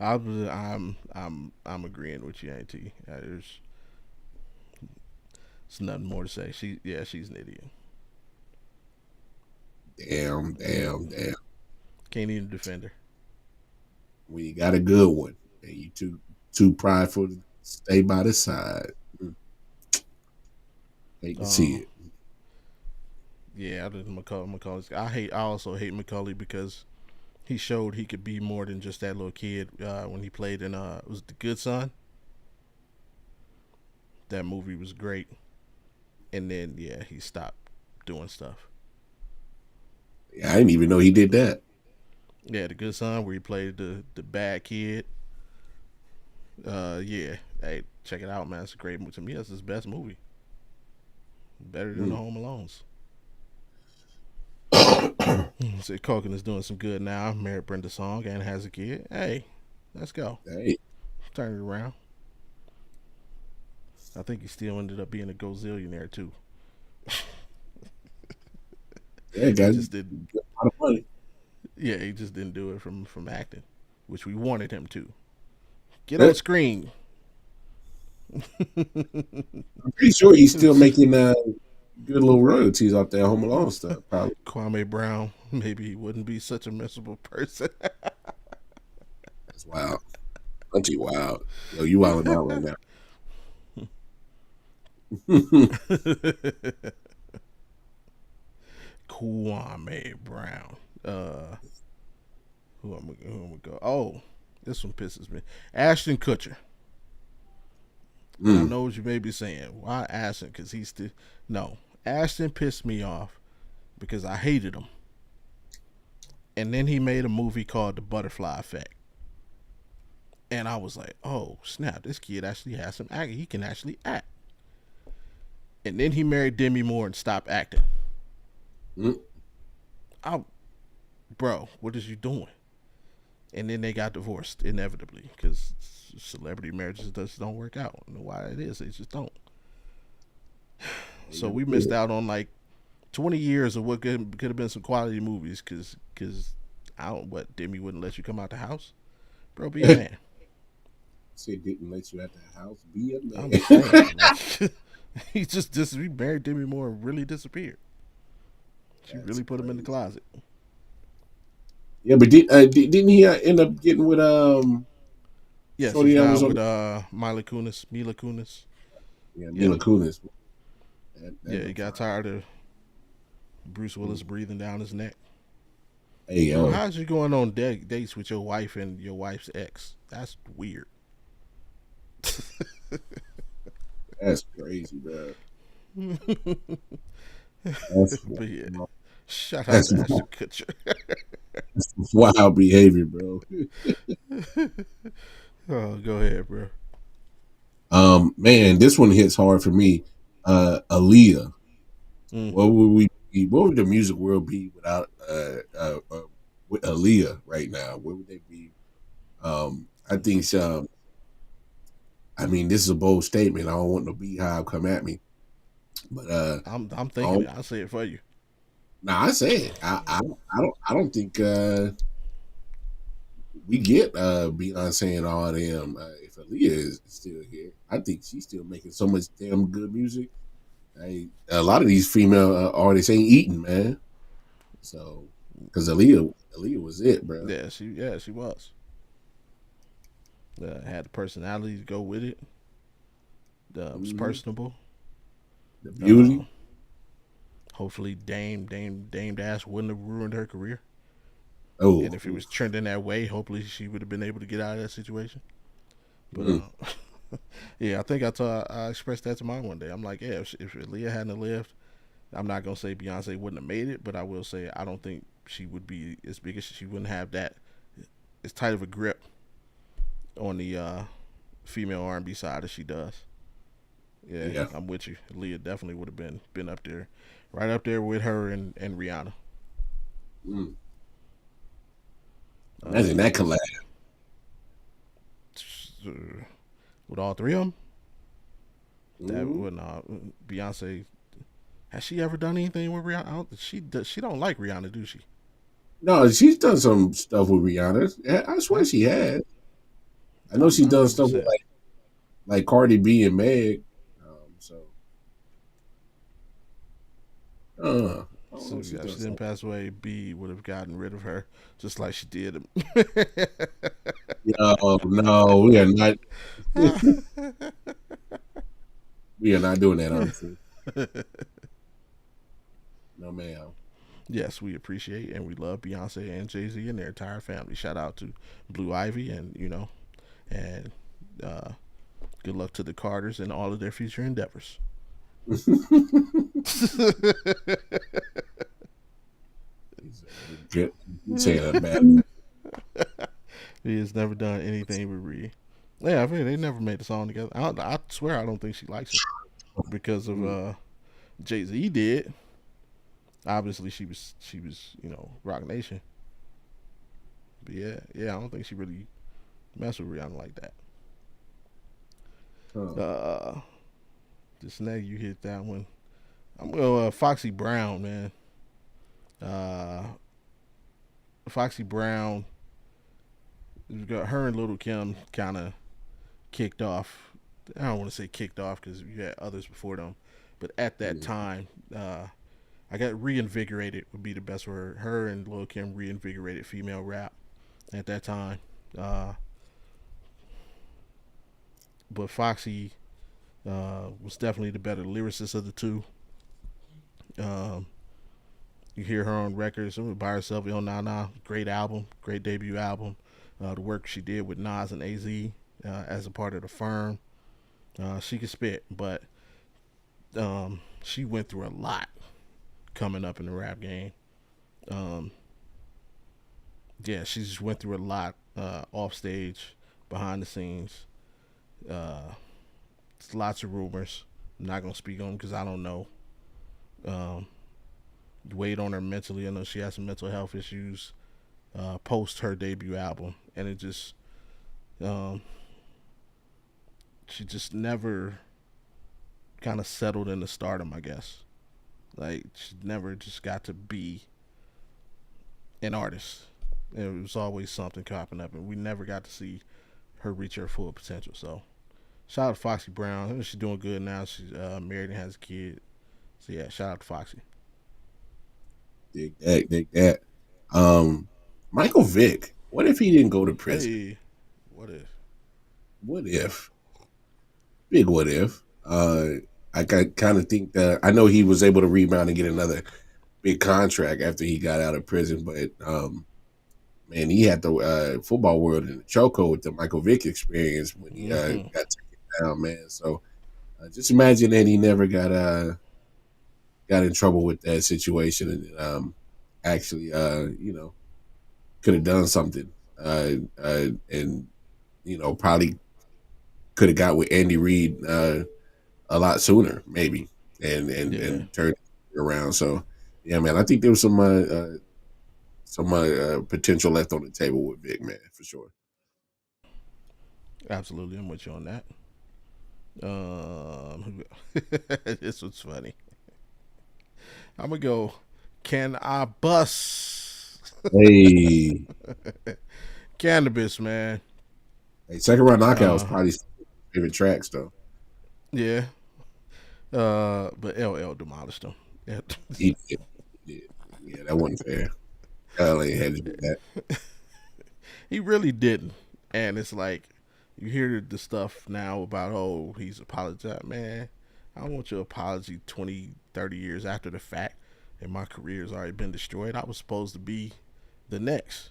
Speaker 1: I'm agreeing with you, Auntie. There's nothing more to say. She's an idiot.
Speaker 2: Damn, damn, damn.
Speaker 1: Can't even defend her.
Speaker 2: We got a good one, and you too prideful to stay by the side. Hate to see
Speaker 1: Um,
Speaker 2: it.
Speaker 1: yeah, I didn't Macaulay's. I also hate Macaulay because he showed he could be more than just that little kid when he played in it was The Good Son. That movie was great, and then yeah, he stopped doing stuff.
Speaker 2: I didn't even know he did that.
Speaker 1: Yeah, The Good Son where he played the bad kid. Yeah, hey, check it out, man. It's a great movie. To me, that's his best movie. Better than the
Speaker 2: Mm.
Speaker 1: Home Alones. So Culkin is doing some good now. Married Brenda Song and has a kid. Hey, let's go.
Speaker 2: Hey,
Speaker 1: Turn it around. I think he still ended up being a gazillionaire too.
Speaker 2: yeah,
Speaker 1: He
Speaker 2: guys,
Speaker 1: just didn't.
Speaker 2: a lot of money.
Speaker 1: Yeah, he just didn't do it from acting, which we wanted him to. Get on
Speaker 2: Eh,
Speaker 1: screen.
Speaker 2: I'm pretty sure he's still making good little royalties off that Home Alone stuff. Probably.
Speaker 1: Kwame Brown. Maybe he wouldn't be such a miserable person.
Speaker 2: That's wild. Auntie, wild. Yo, you wilding out right now.
Speaker 1: Kwame Brown. Uh, who am I go? Oh, this one pisses me. Ashton Kutcher. And I
Speaker 2: Mm.
Speaker 1: know what you may be saying. Why Ashton? Because he's still no. Ashton pissed me off because I hated him. And then he made a movie called The Butterfly Effect. And I was like, oh snap! This kid actually has some acting. He can actually act. And then he married Demi Moore and stopped acting.
Speaker 2: Mm.
Speaker 1: I, bro, what is you doing? And then they got divorced inevitably because celebrity marriages just don't work out. I don't know why it is. They just don't.
Speaker 2: They
Speaker 1: So
Speaker 2: never
Speaker 1: we missed
Speaker 2: did.
Speaker 1: out on like 20 years of what could have been some quality movies because I don't what Demi wouldn't let you come out the house, bro. Be a man.
Speaker 2: Said didn't let you at the house. Be a
Speaker 1: I'm just saying,
Speaker 2: man.
Speaker 1: like he just he married Demi Moore and really disappeared. She
Speaker 2: That's
Speaker 1: really put him in the
Speaker 2: crazy.
Speaker 1: closet.
Speaker 2: Yeah, but didn't he end up getting with
Speaker 1: Yeah,
Speaker 2: Shorty
Speaker 1: she's
Speaker 2: that
Speaker 1: now
Speaker 2: was on?
Speaker 1: with Mila Kunis.
Speaker 2: Yeah,
Speaker 1: Yep.
Speaker 2: Mila Kunis. That
Speaker 1: Yeah, he
Speaker 2: look
Speaker 1: got
Speaker 2: fine.
Speaker 1: tired of Bruce Willis breathing down his neck.
Speaker 2: Hey
Speaker 1: Bro,
Speaker 2: yo,
Speaker 1: how's you going on dates with your wife and your wife's ex? That's weird.
Speaker 2: that's crazy, bro. That's
Speaker 1: But yeah, shout out
Speaker 2: that's
Speaker 1: to Ashton Kutcher.
Speaker 2: wild behavior, bro.
Speaker 1: Oh, go ahead, bro.
Speaker 2: Man, this one hits hard for me. Aaliyah.
Speaker 1: Mm,
Speaker 2: What would we be? What would the music world be without with Aaliyah right now? Where would they be? I think. I mean, this is a bold statement. I don't want no beehive come at me, but
Speaker 1: I'm
Speaker 2: I
Speaker 1: thinking
Speaker 2: don't,
Speaker 1: it. I'll say it for you.
Speaker 2: nah, I say it. I don't think we get Beyonce and all them. If Aaliyah is still here, I think she's still making so much damn good music. A lot of these female artists ain't eating, man. So, because Aaliyah was it, bro.
Speaker 1: She was. Had the personality to go with it. Was
Speaker 2: Hmm.
Speaker 1: personable.
Speaker 2: The
Speaker 1: Uh,
Speaker 2: beauty.
Speaker 1: hopefully Dame Dash wouldn't have ruined her career. And
Speaker 2: Oh,
Speaker 1: if it was trending that way, hopefully she would have been able to get out of that situation. But
Speaker 2: mm,
Speaker 1: yeah, I think I expressed that to mom one day. I'm like, yeah, if Aaliyah hadn't lived, I'm not gonna say Beyonce wouldn't have made it, but I will say I don't think she would be as big as she wouldn't have that as tight of a grip on the female R&B side as she does. Yeah,
Speaker 2: yeah.
Speaker 1: I'm with you. Aaliyah definitely would have been up there, right up there with her and Rihanna.
Speaker 2: Mm. Imagine that
Speaker 1: Let's
Speaker 2: collab.
Speaker 1: see, with all three of them, that
Speaker 2: Mm.
Speaker 1: when Beyonce has she ever done anything with Rihanna? She don't like Rihanna, do she?
Speaker 2: No, she's done some stuff with Rihanna. Yeah, I swear
Speaker 1: Has
Speaker 2: she
Speaker 1: she?
Speaker 2: had. I know
Speaker 1: I'm
Speaker 2: she's
Speaker 1: not
Speaker 2: done
Speaker 1: 100.
Speaker 2: stuff with
Speaker 1: Percent
Speaker 2: like Cardi B and Meg. So I don't know
Speaker 1: So
Speaker 2: if she's
Speaker 1: yeah, if
Speaker 2: done
Speaker 1: she didn't
Speaker 2: something.
Speaker 1: pass away, B would have gotten rid of her just like she did.
Speaker 2: No, no, we are not. We are not doing that, honestly. No, ma'am.
Speaker 1: Yes, we appreciate and we love Beyonce and Jay Z and their entire family. Shout out to Blue Ivy and and uh, good luck to the Carters and all of their future endeavors.
Speaker 2: Good. You saying that bad.
Speaker 1: He has never done anything with Ree. Yeah, I mean they never made a song together. I swear I don't think she likes him because of
Speaker 2: Mm.
Speaker 1: Jay Z did. Obviously she was Rock Nation. But yeah, I don't think she really messed with Rihanna like that.
Speaker 2: Huh.
Speaker 1: Uh, the snag you hit that one. I'm going Foxy Brown, man. Uh, Foxy Brown, got her and Little Kim kind of kicked off. I don't want to say kicked off because you had others before them, but at that
Speaker 2: Mm.
Speaker 1: time, I got reinvigorated would be the best word. Her and Lil Kim reinvigorated female rap at that time. Uh, but Foxy was definitely the better lyricist of the two. Um, you hear her on records by herself, Il Nana, great album, great debut album. The work she did with Nas and AZ as a part of the firm, she could spit, but she went through a lot coming up in the rap game. Um, yeah, she just went through a lot off stage, behind the scenes. Uh, Lots of rumors. I'm not gonna speak on them because I don't know. Um, Weighed on her mentally. I know she has some mental health issues post her debut album, and it just um, she just never kind of settled into stardom. I guess like she never just got to be an artist. It was always something popping up, and we never got to see her reach her full potential. So shout out to Foxy Brown. She's doing good now. She's married and has a kid. So yeah, shout out to Foxy.
Speaker 2: Dig that. Dig that. Um, Michael Vick. What if he didn't go to prison?
Speaker 1: Hey, what if?
Speaker 2: What if? Big what if? I kind of think that I know he was able to rebound and get another big contract after he got out of prison, but man, he had the football world in the chokehold with the Michael Vick experience when he
Speaker 1: Mm-hmm.
Speaker 2: got taken down, man. So just imagine that he never got in trouble with that situation and actually, could have done something, and probably could have got with Andy Reid a lot sooner, maybe,
Speaker 1: Yeah,
Speaker 2: and turned it around. So, yeah, man, I think there was some potential left on the table with Vic, man, for sure.
Speaker 1: absolutely. I'm with you on that. This was funny. I'm gonna go. Can I bust
Speaker 2: Hey,
Speaker 1: cannabis, man?
Speaker 2: hey, second round knockout was
Speaker 1: Uh,
Speaker 2: probably favorite tracks though.
Speaker 1: yeah. But LL demolished him. Yeah.
Speaker 2: He did, he did. Yeah, that wasn't fair. LA had to do that.
Speaker 1: He really didn't. And it's like you hear the stuff now about he's apologized, man. I don't want your apology 20, 30 years after the fact. and my career has already been destroyed. I was supposed to be the next.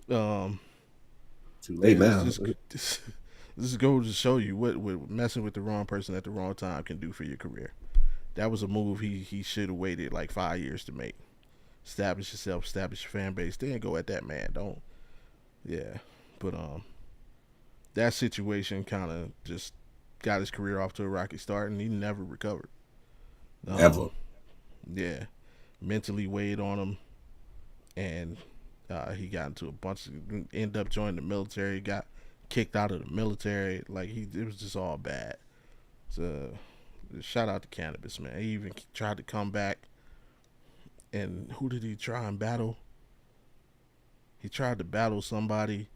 Speaker 1: Um,
Speaker 2: Too
Speaker 1: yeah,
Speaker 2: late now.
Speaker 1: this goes to show you what messing with the wrong person at the wrong time can do for your career. That was a move he should have waited like 5 years to make. Establish yourself, establish your fan base. Then go at that man. Don't. Yeah, but that situation kind of just got his career off to a rocky start, and he never recovered.
Speaker 2: Ever.
Speaker 1: Um, yeah, mentally weighed on him, and he got into a bunch of ended up joining the military. Got kicked out of the military. Like it was just all bad. So shout out to cannabis, man. He even tried to come back, and who did he try and battle? He tried to battle somebody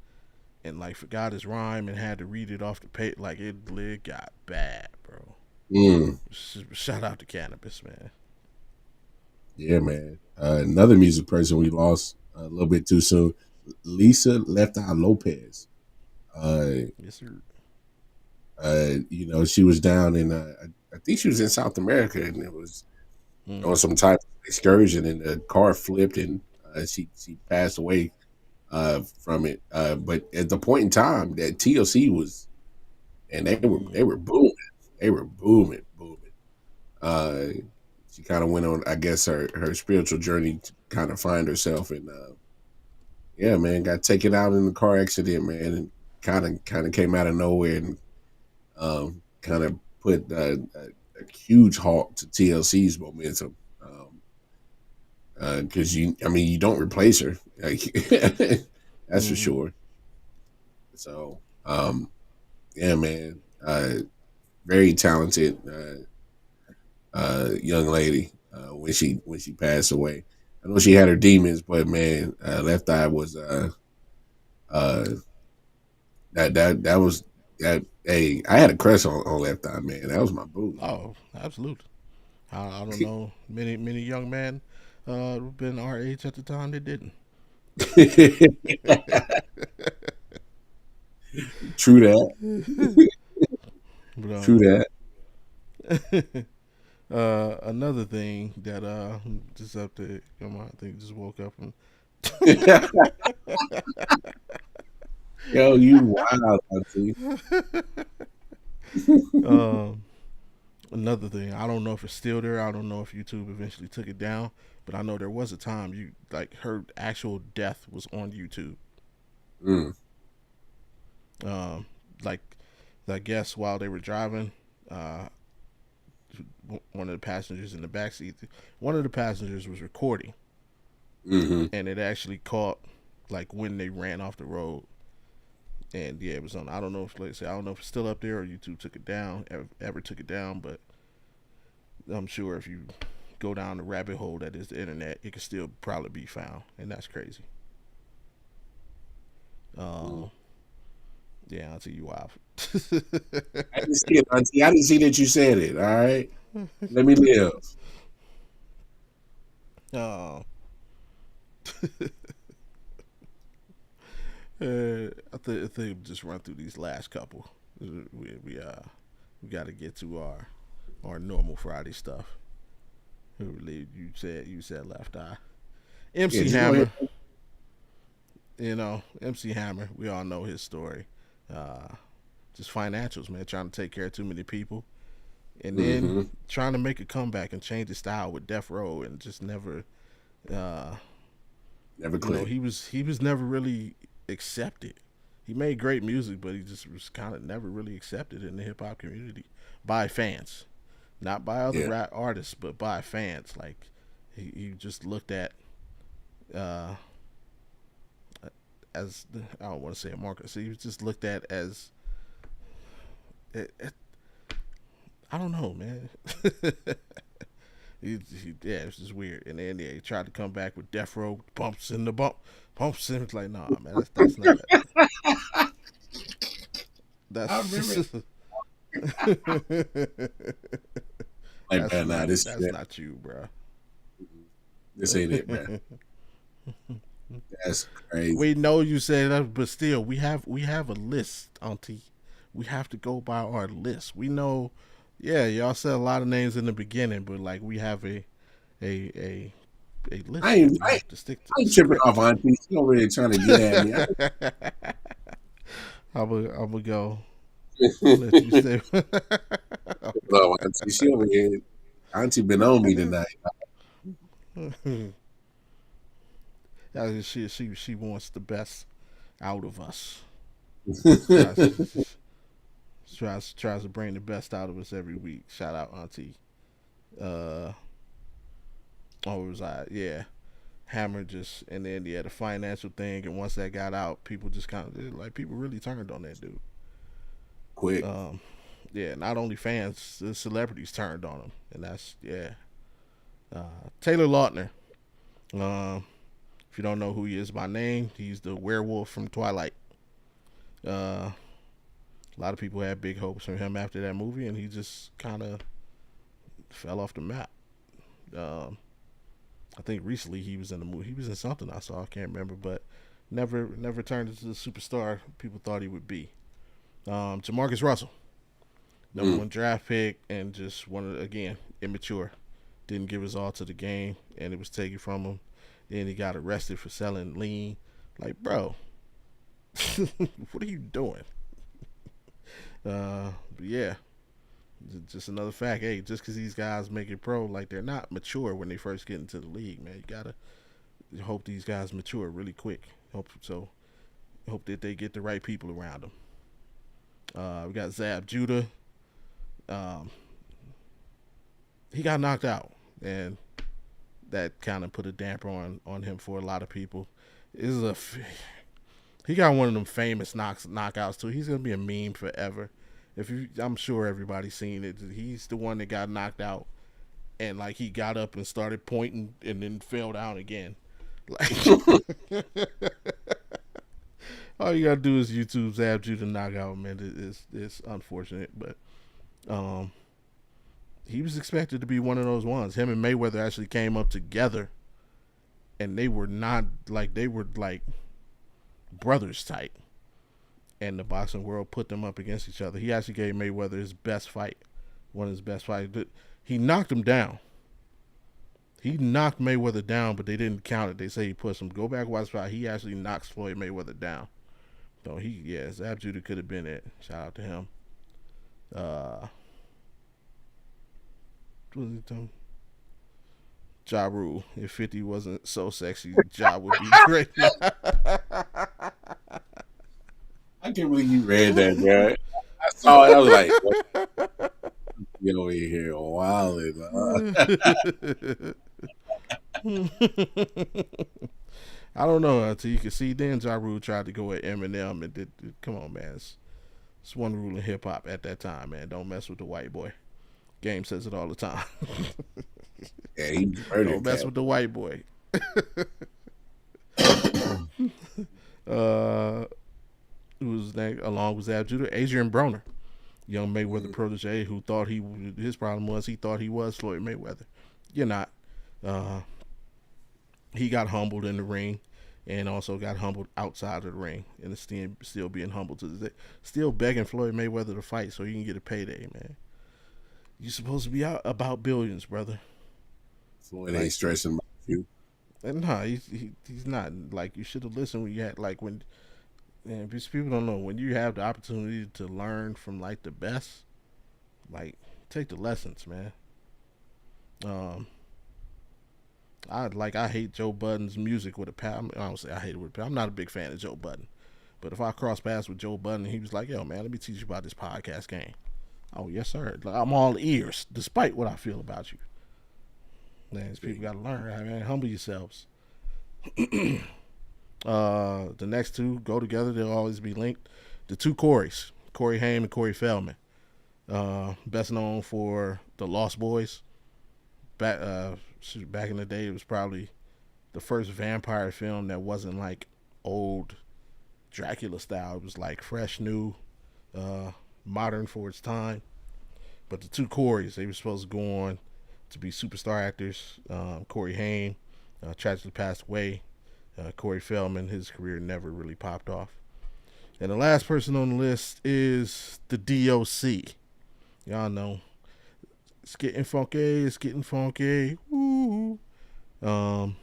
Speaker 1: and like forgot his rhyme and had to read it off the page. Like it got bad, bro.
Speaker 2: Mm.
Speaker 1: Shout out to cannabis, man.
Speaker 2: Yeah, man. Another music person we lost a little bit too soon. Lisa Left Eye Lopez. Uh,
Speaker 1: Yes, sir.
Speaker 2: you know, she was down in I think she was in South America, and it was on
Speaker 1: Mm-hmm.
Speaker 2: some type of excursion, and the car flipped, and she passed away from it. But at the point in time that TLC was, and
Speaker 1: Mm-hmm.
Speaker 2: they were booming, booming. Uh, she kind of went on, I guess, her spiritual journey to kind of find herself, and yeah, man, got taken out in a car accident, man, and kind of came out of nowhere, and kind of put a huge halt to TLC's momentum. Because I mean, you don't replace her, like, that's for
Speaker 1: Mm-hmm.
Speaker 2: sure. So, yeah, man, very talented young lady. When she passed away, I know she had her demons, but man, Left Eye was uh, that was that. Hey, I had a crush on Left Eye, man. That was my boo.
Speaker 1: Oh, absolutely. I don't know many young men who've been our age at the time that didn't.
Speaker 2: True that.
Speaker 1: But
Speaker 2: True that.
Speaker 1: another thing that just up to come on, I think just woke up from.
Speaker 2: Yo, you wild, Auntie.
Speaker 1: um, Another thing, I don't know if it's still there. I don't know if YouTube eventually took it down, but I know there was a time you like her actual death was on YouTube.
Speaker 2: Mm,
Speaker 1: Um, like I guess while they were driving, uh, one of the passengers in the backseat, one of the passengers was recording,
Speaker 2: mm-hmm.
Speaker 1: and it actually caught like when they ran off the road. And yeah, it was on. I don't know if, like I say, I don't know if it's still up there or YouTube took it down, ever took it down, but I'm sure if you go down the rabbit hole that is the internet, it can still probably be found, and that's crazy.
Speaker 2: Mm.
Speaker 1: Um, yeah, I'll tell you why.
Speaker 2: I didn't see it, Auntie. I didn't see that you said it. All right, let me live.
Speaker 1: uh, I think just run through these last couple. We got to get to our normal Friday stuff. You said Left Eye.
Speaker 2: Yeah,
Speaker 1: MC
Speaker 2: just go ahead.
Speaker 1: Hammer, MC Hammer. We all know his story. Uh, just financials, man. Trying to take care of too many people, and then
Speaker 2: Mm-hmm.
Speaker 1: trying to make a comeback and change his style with Death Row, and just never. Uh,
Speaker 2: Never clicked.
Speaker 1: he was never really accepted. He made great music, but he just was kind of never really accepted in the hip hop community by fans, not by other
Speaker 2: Yeah.
Speaker 1: rap artists, but by fans. Like he just looked at uh, as I don't want to say a marker. So he was just looked at as I don't know, man. Yeah, it's just weird. And then yeah, he tried to come back with Death Row bumps in the bumps in. It's like, nah, man, that's not
Speaker 2: I
Speaker 1: that's
Speaker 2: remember. Like, man, nah,
Speaker 1: that's not you, bro.
Speaker 2: this ain't it, man. That's crazy.
Speaker 1: We know you said that, but still, we have a list, Auntie. We have to go by our list. We know, yeah, y'all said a lot of names in the beginning, but like we have a a
Speaker 2: I
Speaker 1: list
Speaker 2: ain't,
Speaker 1: that we
Speaker 2: I,
Speaker 1: have to stick to.
Speaker 2: I ain't tripping
Speaker 1: Script.
Speaker 2: off Auntie. She over there trying to get at me.
Speaker 1: I'm gonna go. I'm gonna let you
Speaker 2: Tripping
Speaker 1: say.
Speaker 2: off Auntie. She over here. Auntie been on me tonight.
Speaker 1: She wants the best out of us. Tries tries to bring the best out of us every week. Shout out Auntie. Uh, oh, was I? Yeah, Hammer just and then yeah the financial thing and once that got out, people just kind of like people really turned on that dude.
Speaker 2: Quick.
Speaker 1: Um, yeah, not only fans, the celebrities turned on him, and that's yeah. Taylor Lautner. If you don't know who he is by name, he's the werewolf from Twilight. A lot of people had big hopes for him after that movie, and he just kind of fell off the map. Um, I think recently he was in the movie. He was in something I saw. I can't remember, but never turned into the superstar people thought he would be. Jamarcus Russell, number
Speaker 2: Mm.
Speaker 1: one draft pick, and just wanted again immature. Didn't give his all to the game, and it was taken from him. Then he got arrested for selling lean. Like, bro, what are you doing? But yeah, just another fact. Hey, just because these guys make it pro, like they're not mature when they first get into the league, man. You gotta hope these guys mature really quick. Hope that they get the right people around them. We got Zab Judah. Um, he got knocked out, and that kind of put a damper on him for a lot of people. He got one of them famous knockouts too. He's gonna be a meme forever. I'm sure everybody's seen it. He's the one that got knocked out, and like he got up and started pointing, and then fell down again. Like all you gotta do is YouTube Zab Judah knockout, man. It's unfortunate, but um, he was expected to be one of those ones. Him and Mayweather actually came up together, and they were like brothers type. And the boxing world put them up against each other. He actually gave Mayweather his best fight, one of his best fights. But he knocked him down. He knocked Mayweather down, but they didn't count it. They say he pushed him. Go back and watch the fight. He actually knocks Floyd Mayweather down. So Zab Judah could have been it. Shout out to him. Uh, what was it doing? Ja Rule. If 50 wasn't so sexy, Ja would be great.
Speaker 2: I can't believe you read that, bro. I saw it. I was like, what, you over here wilding.
Speaker 1: I don't know until you can see. Then Ja Rule tried to go at Eminem and come on, man. It's one rule in hip hop at that time, man. Don't mess with the white boy. Game says it all the time.
Speaker 2: Yeah, he murdered
Speaker 1: Don't mess
Speaker 2: Cap.
Speaker 1: with the white boy. uh, who was next? Along with Zab Judah, Adrian Broner, young Mayweather protege, who thought his problem was he thought he was Floyd Mayweather. You're not. Uh, he got humbled in the ring, and also got humbled outside of the ring, and is still being humbled to this day. Still begging Floyd Mayweather to fight so he can get a payday, man. You supposed to be out about billions, brother.
Speaker 2: Floyd ain't
Speaker 1: Like,
Speaker 2: stressing about you.
Speaker 1: and nah, he's not. Like you should have listened when you had like when. And because people don't know when you have the opportunity to learn from like the best, like take the lessons, man. Um, I hate Joe Budden's music with a passion. I don't say I hate it with a passion. I'm not a big fan of Joe Budden, but if I cross paths with Joe Budden, he was like, "Yo, man, let me teach you about this podcast game." Oh yes, sir. Like, I'm all ears, despite what I feel about you. Man, these people got to learn. Man, humble yourselves. The next two go together. They'll always be linked. The two Corys, Corey Haim and Corey Feldman. Best known for the Lost Boys. Back in the day, it was probably the first vampire film that wasn't like old Dracula style. It was like fresh, new, modern for its time. But the two Corys, they were supposed to go on to be superstar actors. Corey Haim tragically passed away. Corey Feldman, his career never really popped off. And the last person on the list is the DOC. Y'all know. It's getting funky. It's getting funky. Woo. Um,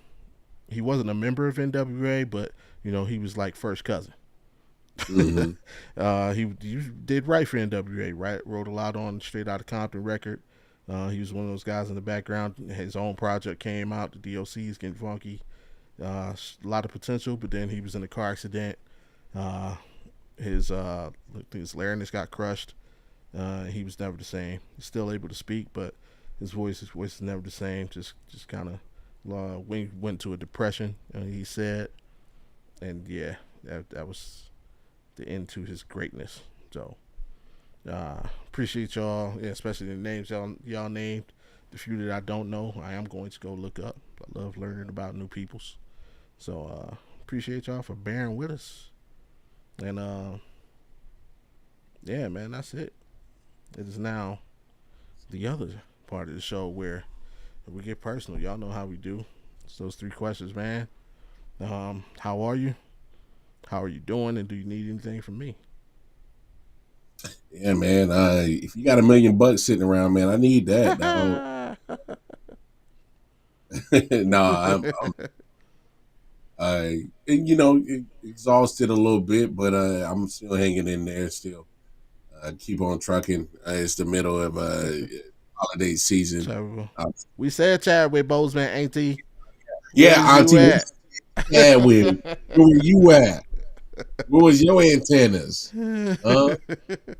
Speaker 1: he wasn't a member of NWA, but he was like first cousin.
Speaker 2: Mm-hmm.
Speaker 1: He did write for NWA, right? Wrote a lot on Straight Outta Compton record. He was one of those guys in the background. His own project came out. The DOC's getting funky. A lot of potential, but then he was in a car accident. Uh, his larynx got crushed. He was never the same. He's still able to speak, but his voice is never the same. Just kind of went to a depression. He said, and yeah, that was the end to his greatness. So appreciate y'all, yeah, especially the names y'all named. The few that I don't know, I am going to go look up. I love learning about new peoples. So appreciate y'all for bearing with us. And yeah, man, that's it. It is now the other part of the show where we get personal. Y'all know how we do. It's those three questions, man. How are you? How are you doing? And do you need anything from me?
Speaker 2: Yeah, man. If you got $1,000,000 sitting around, man, I need that, dog. No, I'm exhausted a little bit, but I'm still hanging in there. Still, keep on trucking. It's the middle of holiday season.
Speaker 1: Terrible.
Speaker 2: Uh,
Speaker 1: We said Chadwick Boseman, ain't he?
Speaker 2: yeah,
Speaker 1: Where's you
Speaker 2: Auntie, where
Speaker 1: at?
Speaker 2: you at with? Where were you at? Where was your antennas? Huh?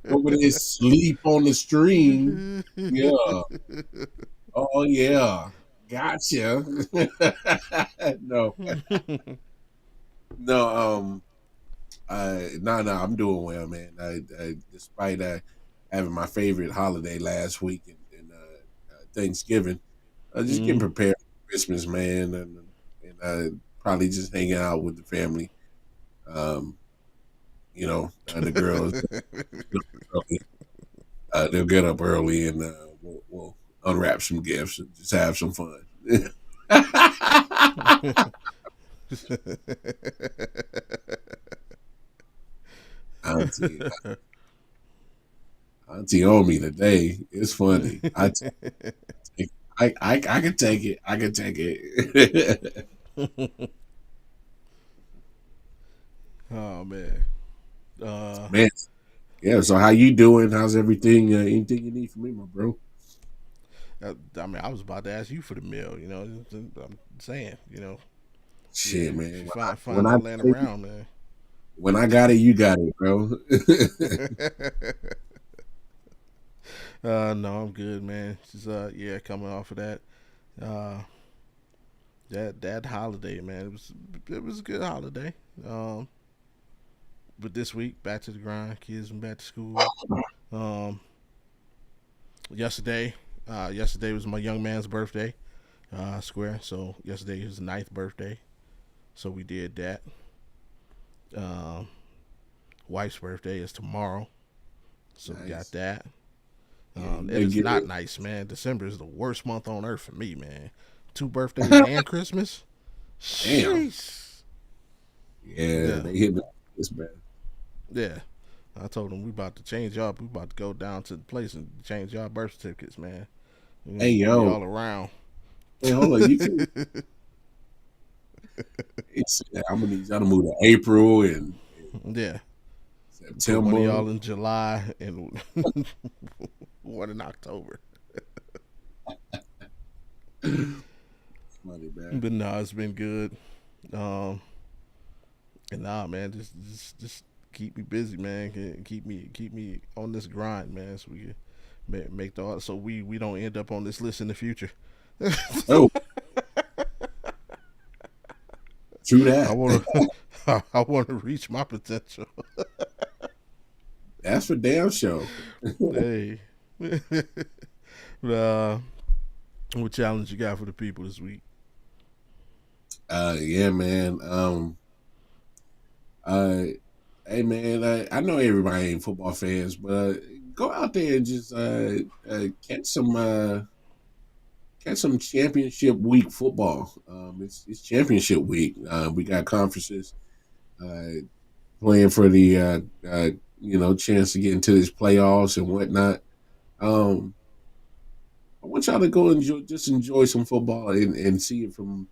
Speaker 2: Over there, sleep on the stream. Yeah. Oh yeah. Gotcha. No, no. No. I'm doing well, man. Despite having my favorite holiday last week and Thanksgiving, just getting
Speaker 1: Mm.
Speaker 2: prepared for Christmas, man, and probably just hanging out with the family. Um, the girls early. They'll get up early and we'll unwrap some gifts and just have some fun. Auntie, Auntie on me today. It's funny. I can take it. I can take it.
Speaker 1: Oh man. Uh,
Speaker 2: Man, yeah. So how you doing? How's everything? Anything you need from me, my bro?
Speaker 1: I mean, I was about to ask you for the meal. I'm saying, yeah.
Speaker 2: Shit,
Speaker 1: If
Speaker 2: man.
Speaker 1: you
Speaker 2: When I
Speaker 1: find
Speaker 2: when I
Speaker 1: that laying
Speaker 2: take it,
Speaker 1: around, man.
Speaker 2: when I got it, you got it, bro.
Speaker 1: No, I'm good, man. Just yeah, coming off of that. Uh, that holiday, man. It was a good holiday. Um, but this week, back to the grind. Kids went back to school. Um, yesterday, yesterday was my young man's birthday. Square. So yesterday was his ninth birthday. So we did that. Um, wife's birthday is tomorrow. So we got
Speaker 2: Nice.
Speaker 1: that.
Speaker 2: Yeah, you
Speaker 1: It
Speaker 2: better
Speaker 1: is
Speaker 2: get
Speaker 1: not
Speaker 2: it.
Speaker 1: nice, man. December is the worst month on earth for me, man. Two birthdays and Christmas.
Speaker 2: Damn.
Speaker 1: Sheesh.
Speaker 2: Yeah,
Speaker 1: Yeah,
Speaker 2: they hit me this bad.
Speaker 1: yeah. I told them we about to change y'all. We about to go down to the place and change y'all birth certificates, man. We
Speaker 2: Hey,
Speaker 1: move
Speaker 2: yo.
Speaker 1: y'all around.
Speaker 2: Hey, hold on. You can. It's, I'm gonna need y'all to move to April and
Speaker 1: Yeah. Put one of
Speaker 2: September.
Speaker 1: y'all in July and one in October.
Speaker 2: Money, man.
Speaker 1: But no, it's been good. Um, and nah, man, just keep me busy, man. Keep me on this grind, man. So we can make the so we don't end up on this list in the future.
Speaker 2: Oh, true
Speaker 1: I
Speaker 2: that.
Speaker 1: want to I want to reach my potential.
Speaker 2: That's for damn sure.
Speaker 1: Hey, uh, what challenge you got for the people this week?
Speaker 2: Yeah, man. Uh, hey, man. I know everybody ain't football fans, but go out there and just catch some championship week football. It's championship week. We got conferences uh, playing for the uh, chance to get into these playoffs and whatnot. Um, I want y'all to go enjoy some football and see it from,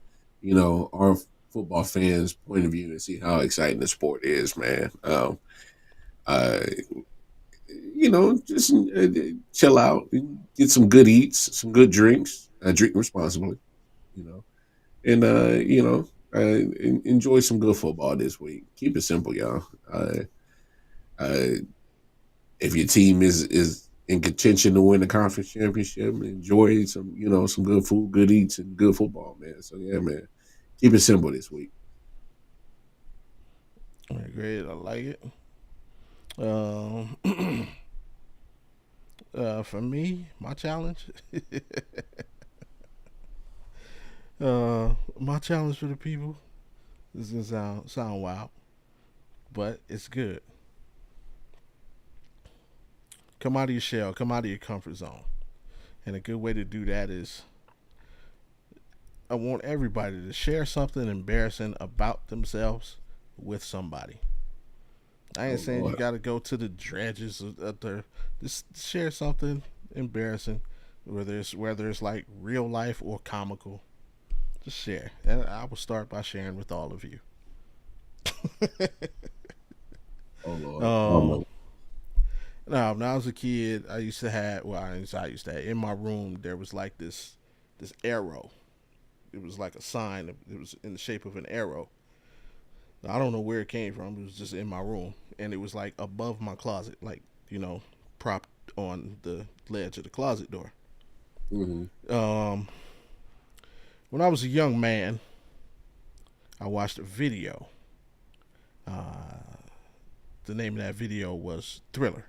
Speaker 2: our football fans' point of view and see how exciting the sport is, man. Uh, just chill out, get some good eats, some good drinks, drink responsibly, you know, and enjoy some good football this week. Keep it simple, y'all. Uh, if your team is in contention to win the conference championship, enjoy some good food, good eats, and good football, man. So yeah, man, keep it simple this week.
Speaker 1: All right, great. I like it. Um, for me, my challenge, my challenge for the people, this is gonna sound wild, but it's good. Come out of your shell. Come out of your comfort zone. And a good way to do that is I want everybody to share something embarrassing about themselves with somebody. I ain't
Speaker 2: Oh
Speaker 1: saying you
Speaker 2: Lord,
Speaker 1: got to go to the dredges of the. Just share something embarrassing, whether it's like real life or comical. Just share, and I will start by sharing with all of you.
Speaker 2: oh Lord, oh
Speaker 1: um,
Speaker 2: no.
Speaker 1: Now, when I was a kid, I used to have. Well, I used to have in my room. There was like this arrow. It was like a sign. It was in the shape of an arrow. I don't know where it came from. It was just in my room, and it was like above my closet, like propped on the ledge of the closet door.
Speaker 2: Mm-hmm.
Speaker 1: Um, when I was a young man, I watched a video. Uh, the name of that video was Thriller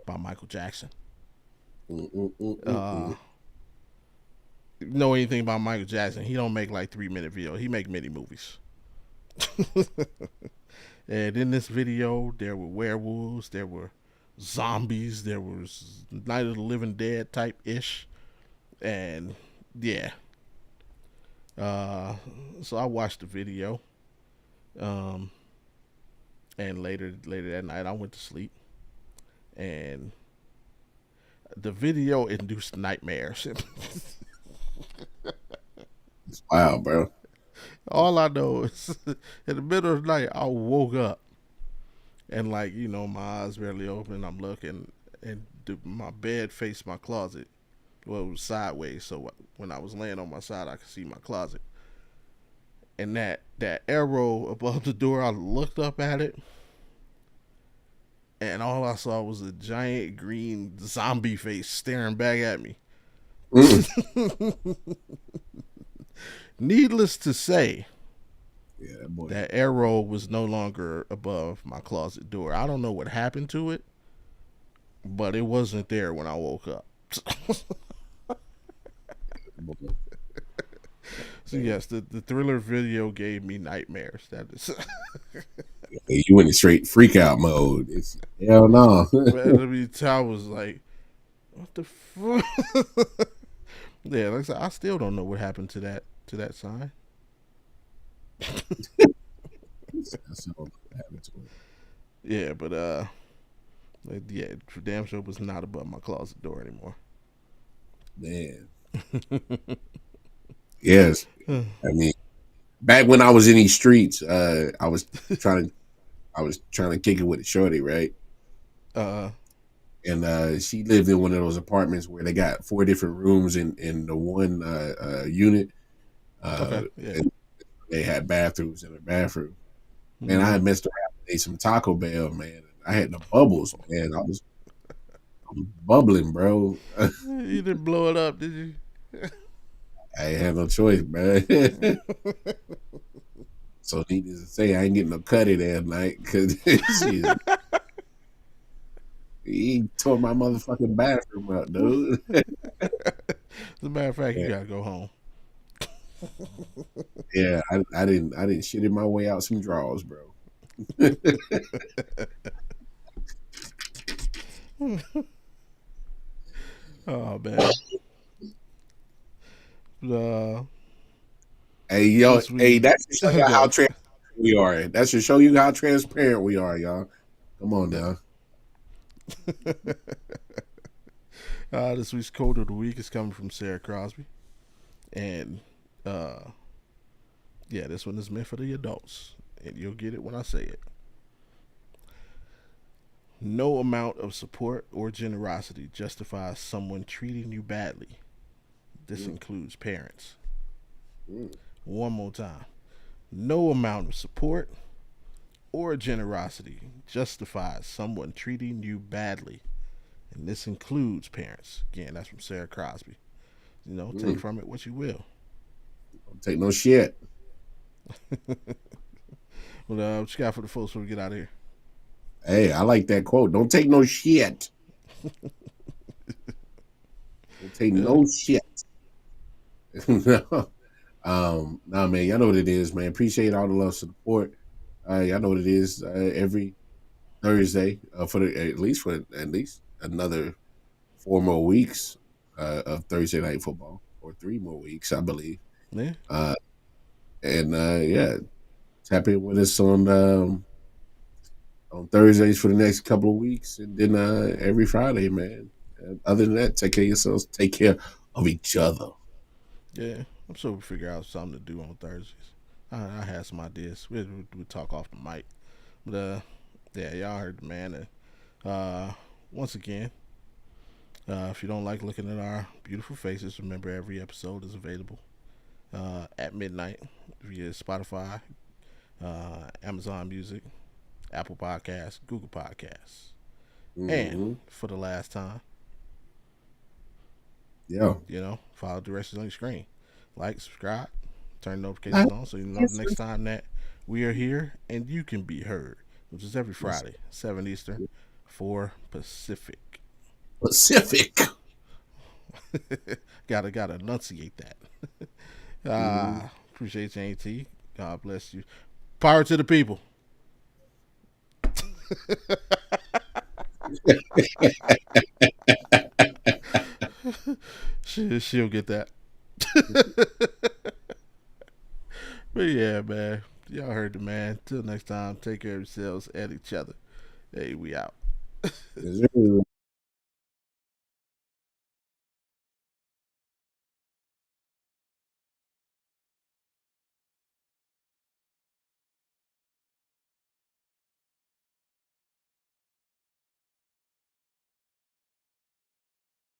Speaker 1: by Michael Jackson. Uh,
Speaker 2: Mm-mm-mm-mm-mm.
Speaker 1: know anything about Michael Jackson? He don't make like 3 minute videos. He make mini movies. And in this video, there were werewolves, there were zombies, there was Night of the Living Dead type ish, and yeah. Uh, so I watched the video, um, and later that night I went to sleep, and the video induced nightmares.
Speaker 2: Wow, bro.
Speaker 1: All I know is in the middle of the night I woke up and my eyes barely open. I'm looking, and my bed faced my closet. Well, it was sideways, so when I was laying on my side, I could see my closet. And that arrow above the door, I looked up at it, and all I saw was a giant green zombie face staring back at me.
Speaker 2: Mm.
Speaker 1: Needless to say,
Speaker 2: Yeah, that boy.
Speaker 1: that arrow was no longer above my closet door. I don't know what happened to it, but it wasn't there when I woke up.
Speaker 2: That boy.
Speaker 1: So yes, the Thriller video gave me nightmares. That is,
Speaker 2: Hey, you went in straight freak out mode. It's hell no.
Speaker 1: man. I mean, I was like, what the fuck? Yeah, like I said, I still don't know what happened to that sign.
Speaker 2: That's what happened to him.
Speaker 1: Yeah, but yeah, for damn sure was not above my closet door anymore.
Speaker 2: Man. Yes. I mean, back when I was in these streets, trying to I was trying to kick it with a shorty, right?
Speaker 1: uh,
Speaker 2: And she lived in one of those apartments where they got four different rooms in the one unit.
Speaker 1: okay, yeah.
Speaker 2: And they had bathrooms in the bathroom. Man, I
Speaker 1: Mm-hmm.
Speaker 2: had messed around and ate some Taco Bell, man. I had the bubbles, man. I was bubbling, bro.
Speaker 1: You didn't blow it up, did you?
Speaker 2: I ain't had no choice, man. So needless to say, I ain't getting no cutty that night because he tore my motherfucking bathroom up, dude.
Speaker 1: As a matter of fact, you
Speaker 2: Yeah,
Speaker 1: gotta go home.
Speaker 2: yeah. I didn't shit in my way out some drawers, bro.
Speaker 1: Oh man.
Speaker 2: Hey, yo,
Speaker 1: This
Speaker 2: hey,
Speaker 1: week,
Speaker 2: that should show you how
Speaker 1: go.
Speaker 2: transparent we are. That should show you how transparent we are, y'all. Come on now.
Speaker 1: This week's quote of the week is coming from Sarah Crosby, and uh, yeah, this one is meant for the adults, and you'll get it when I say it. No amount of support or generosity justifies someone treating you badly. This
Speaker 2: Mm,
Speaker 1: includes parents.
Speaker 2: mm.
Speaker 1: One more time. No amount of support or generosity justifies someone treating you badly. And this includes parents. Again, that's from Sarah Crosby. Take
Speaker 2: Mm.
Speaker 1: from it what you will.
Speaker 2: Don't take no shit.
Speaker 1: Well, what you got for the folks before we get out of here?
Speaker 2: Hey, I like that quote. Don't take no shit. Don't take
Speaker 1: Yeah,
Speaker 2: no shit. Nah, man, y'all know what it is, man. Appreciate all the love, support. Y'all know what it is. Every Thursday, for at least another 4 more weeks of Thursday night football, or 3 more weeks, I believe.
Speaker 1: yeah,
Speaker 2: Uh, and yeah, tap in with us on Thursdays for the next couple of weeks, and then every Friday, man. And other than that, take care of yourselves. Take care of each other.
Speaker 1: yeah. I'm sure we'll figure out something to do on Thursdays. I had some ideas. We'll talk off the mic. But yeah, y'all heard the man. Once again, if you don't like looking at our beautiful faces, remember every episode is available at midnight via Spotify, Amazon Music, Apple Podcasts, Google Podcasts. And
Speaker 2: Hmm.
Speaker 1: for the last time,
Speaker 2: Yeah.
Speaker 1: follow the directions on your screen. Like, subscribe, turn
Speaker 2: Nice.
Speaker 1: notifications on so you know the next time that we are here and you can be heard, which is every Friday, 7 Eastern, 4 Pacific.
Speaker 2: Pacific.
Speaker 1: Gotta enunciate that.
Speaker 2: Mhm.
Speaker 1: Appreciate you, AT. God bless you. Power to the people. She'll get that. But yeah, man. Y'all heard the man. Till next time, take care of yourselves and each other. Hey, we out.
Speaker 2: Yes, sir.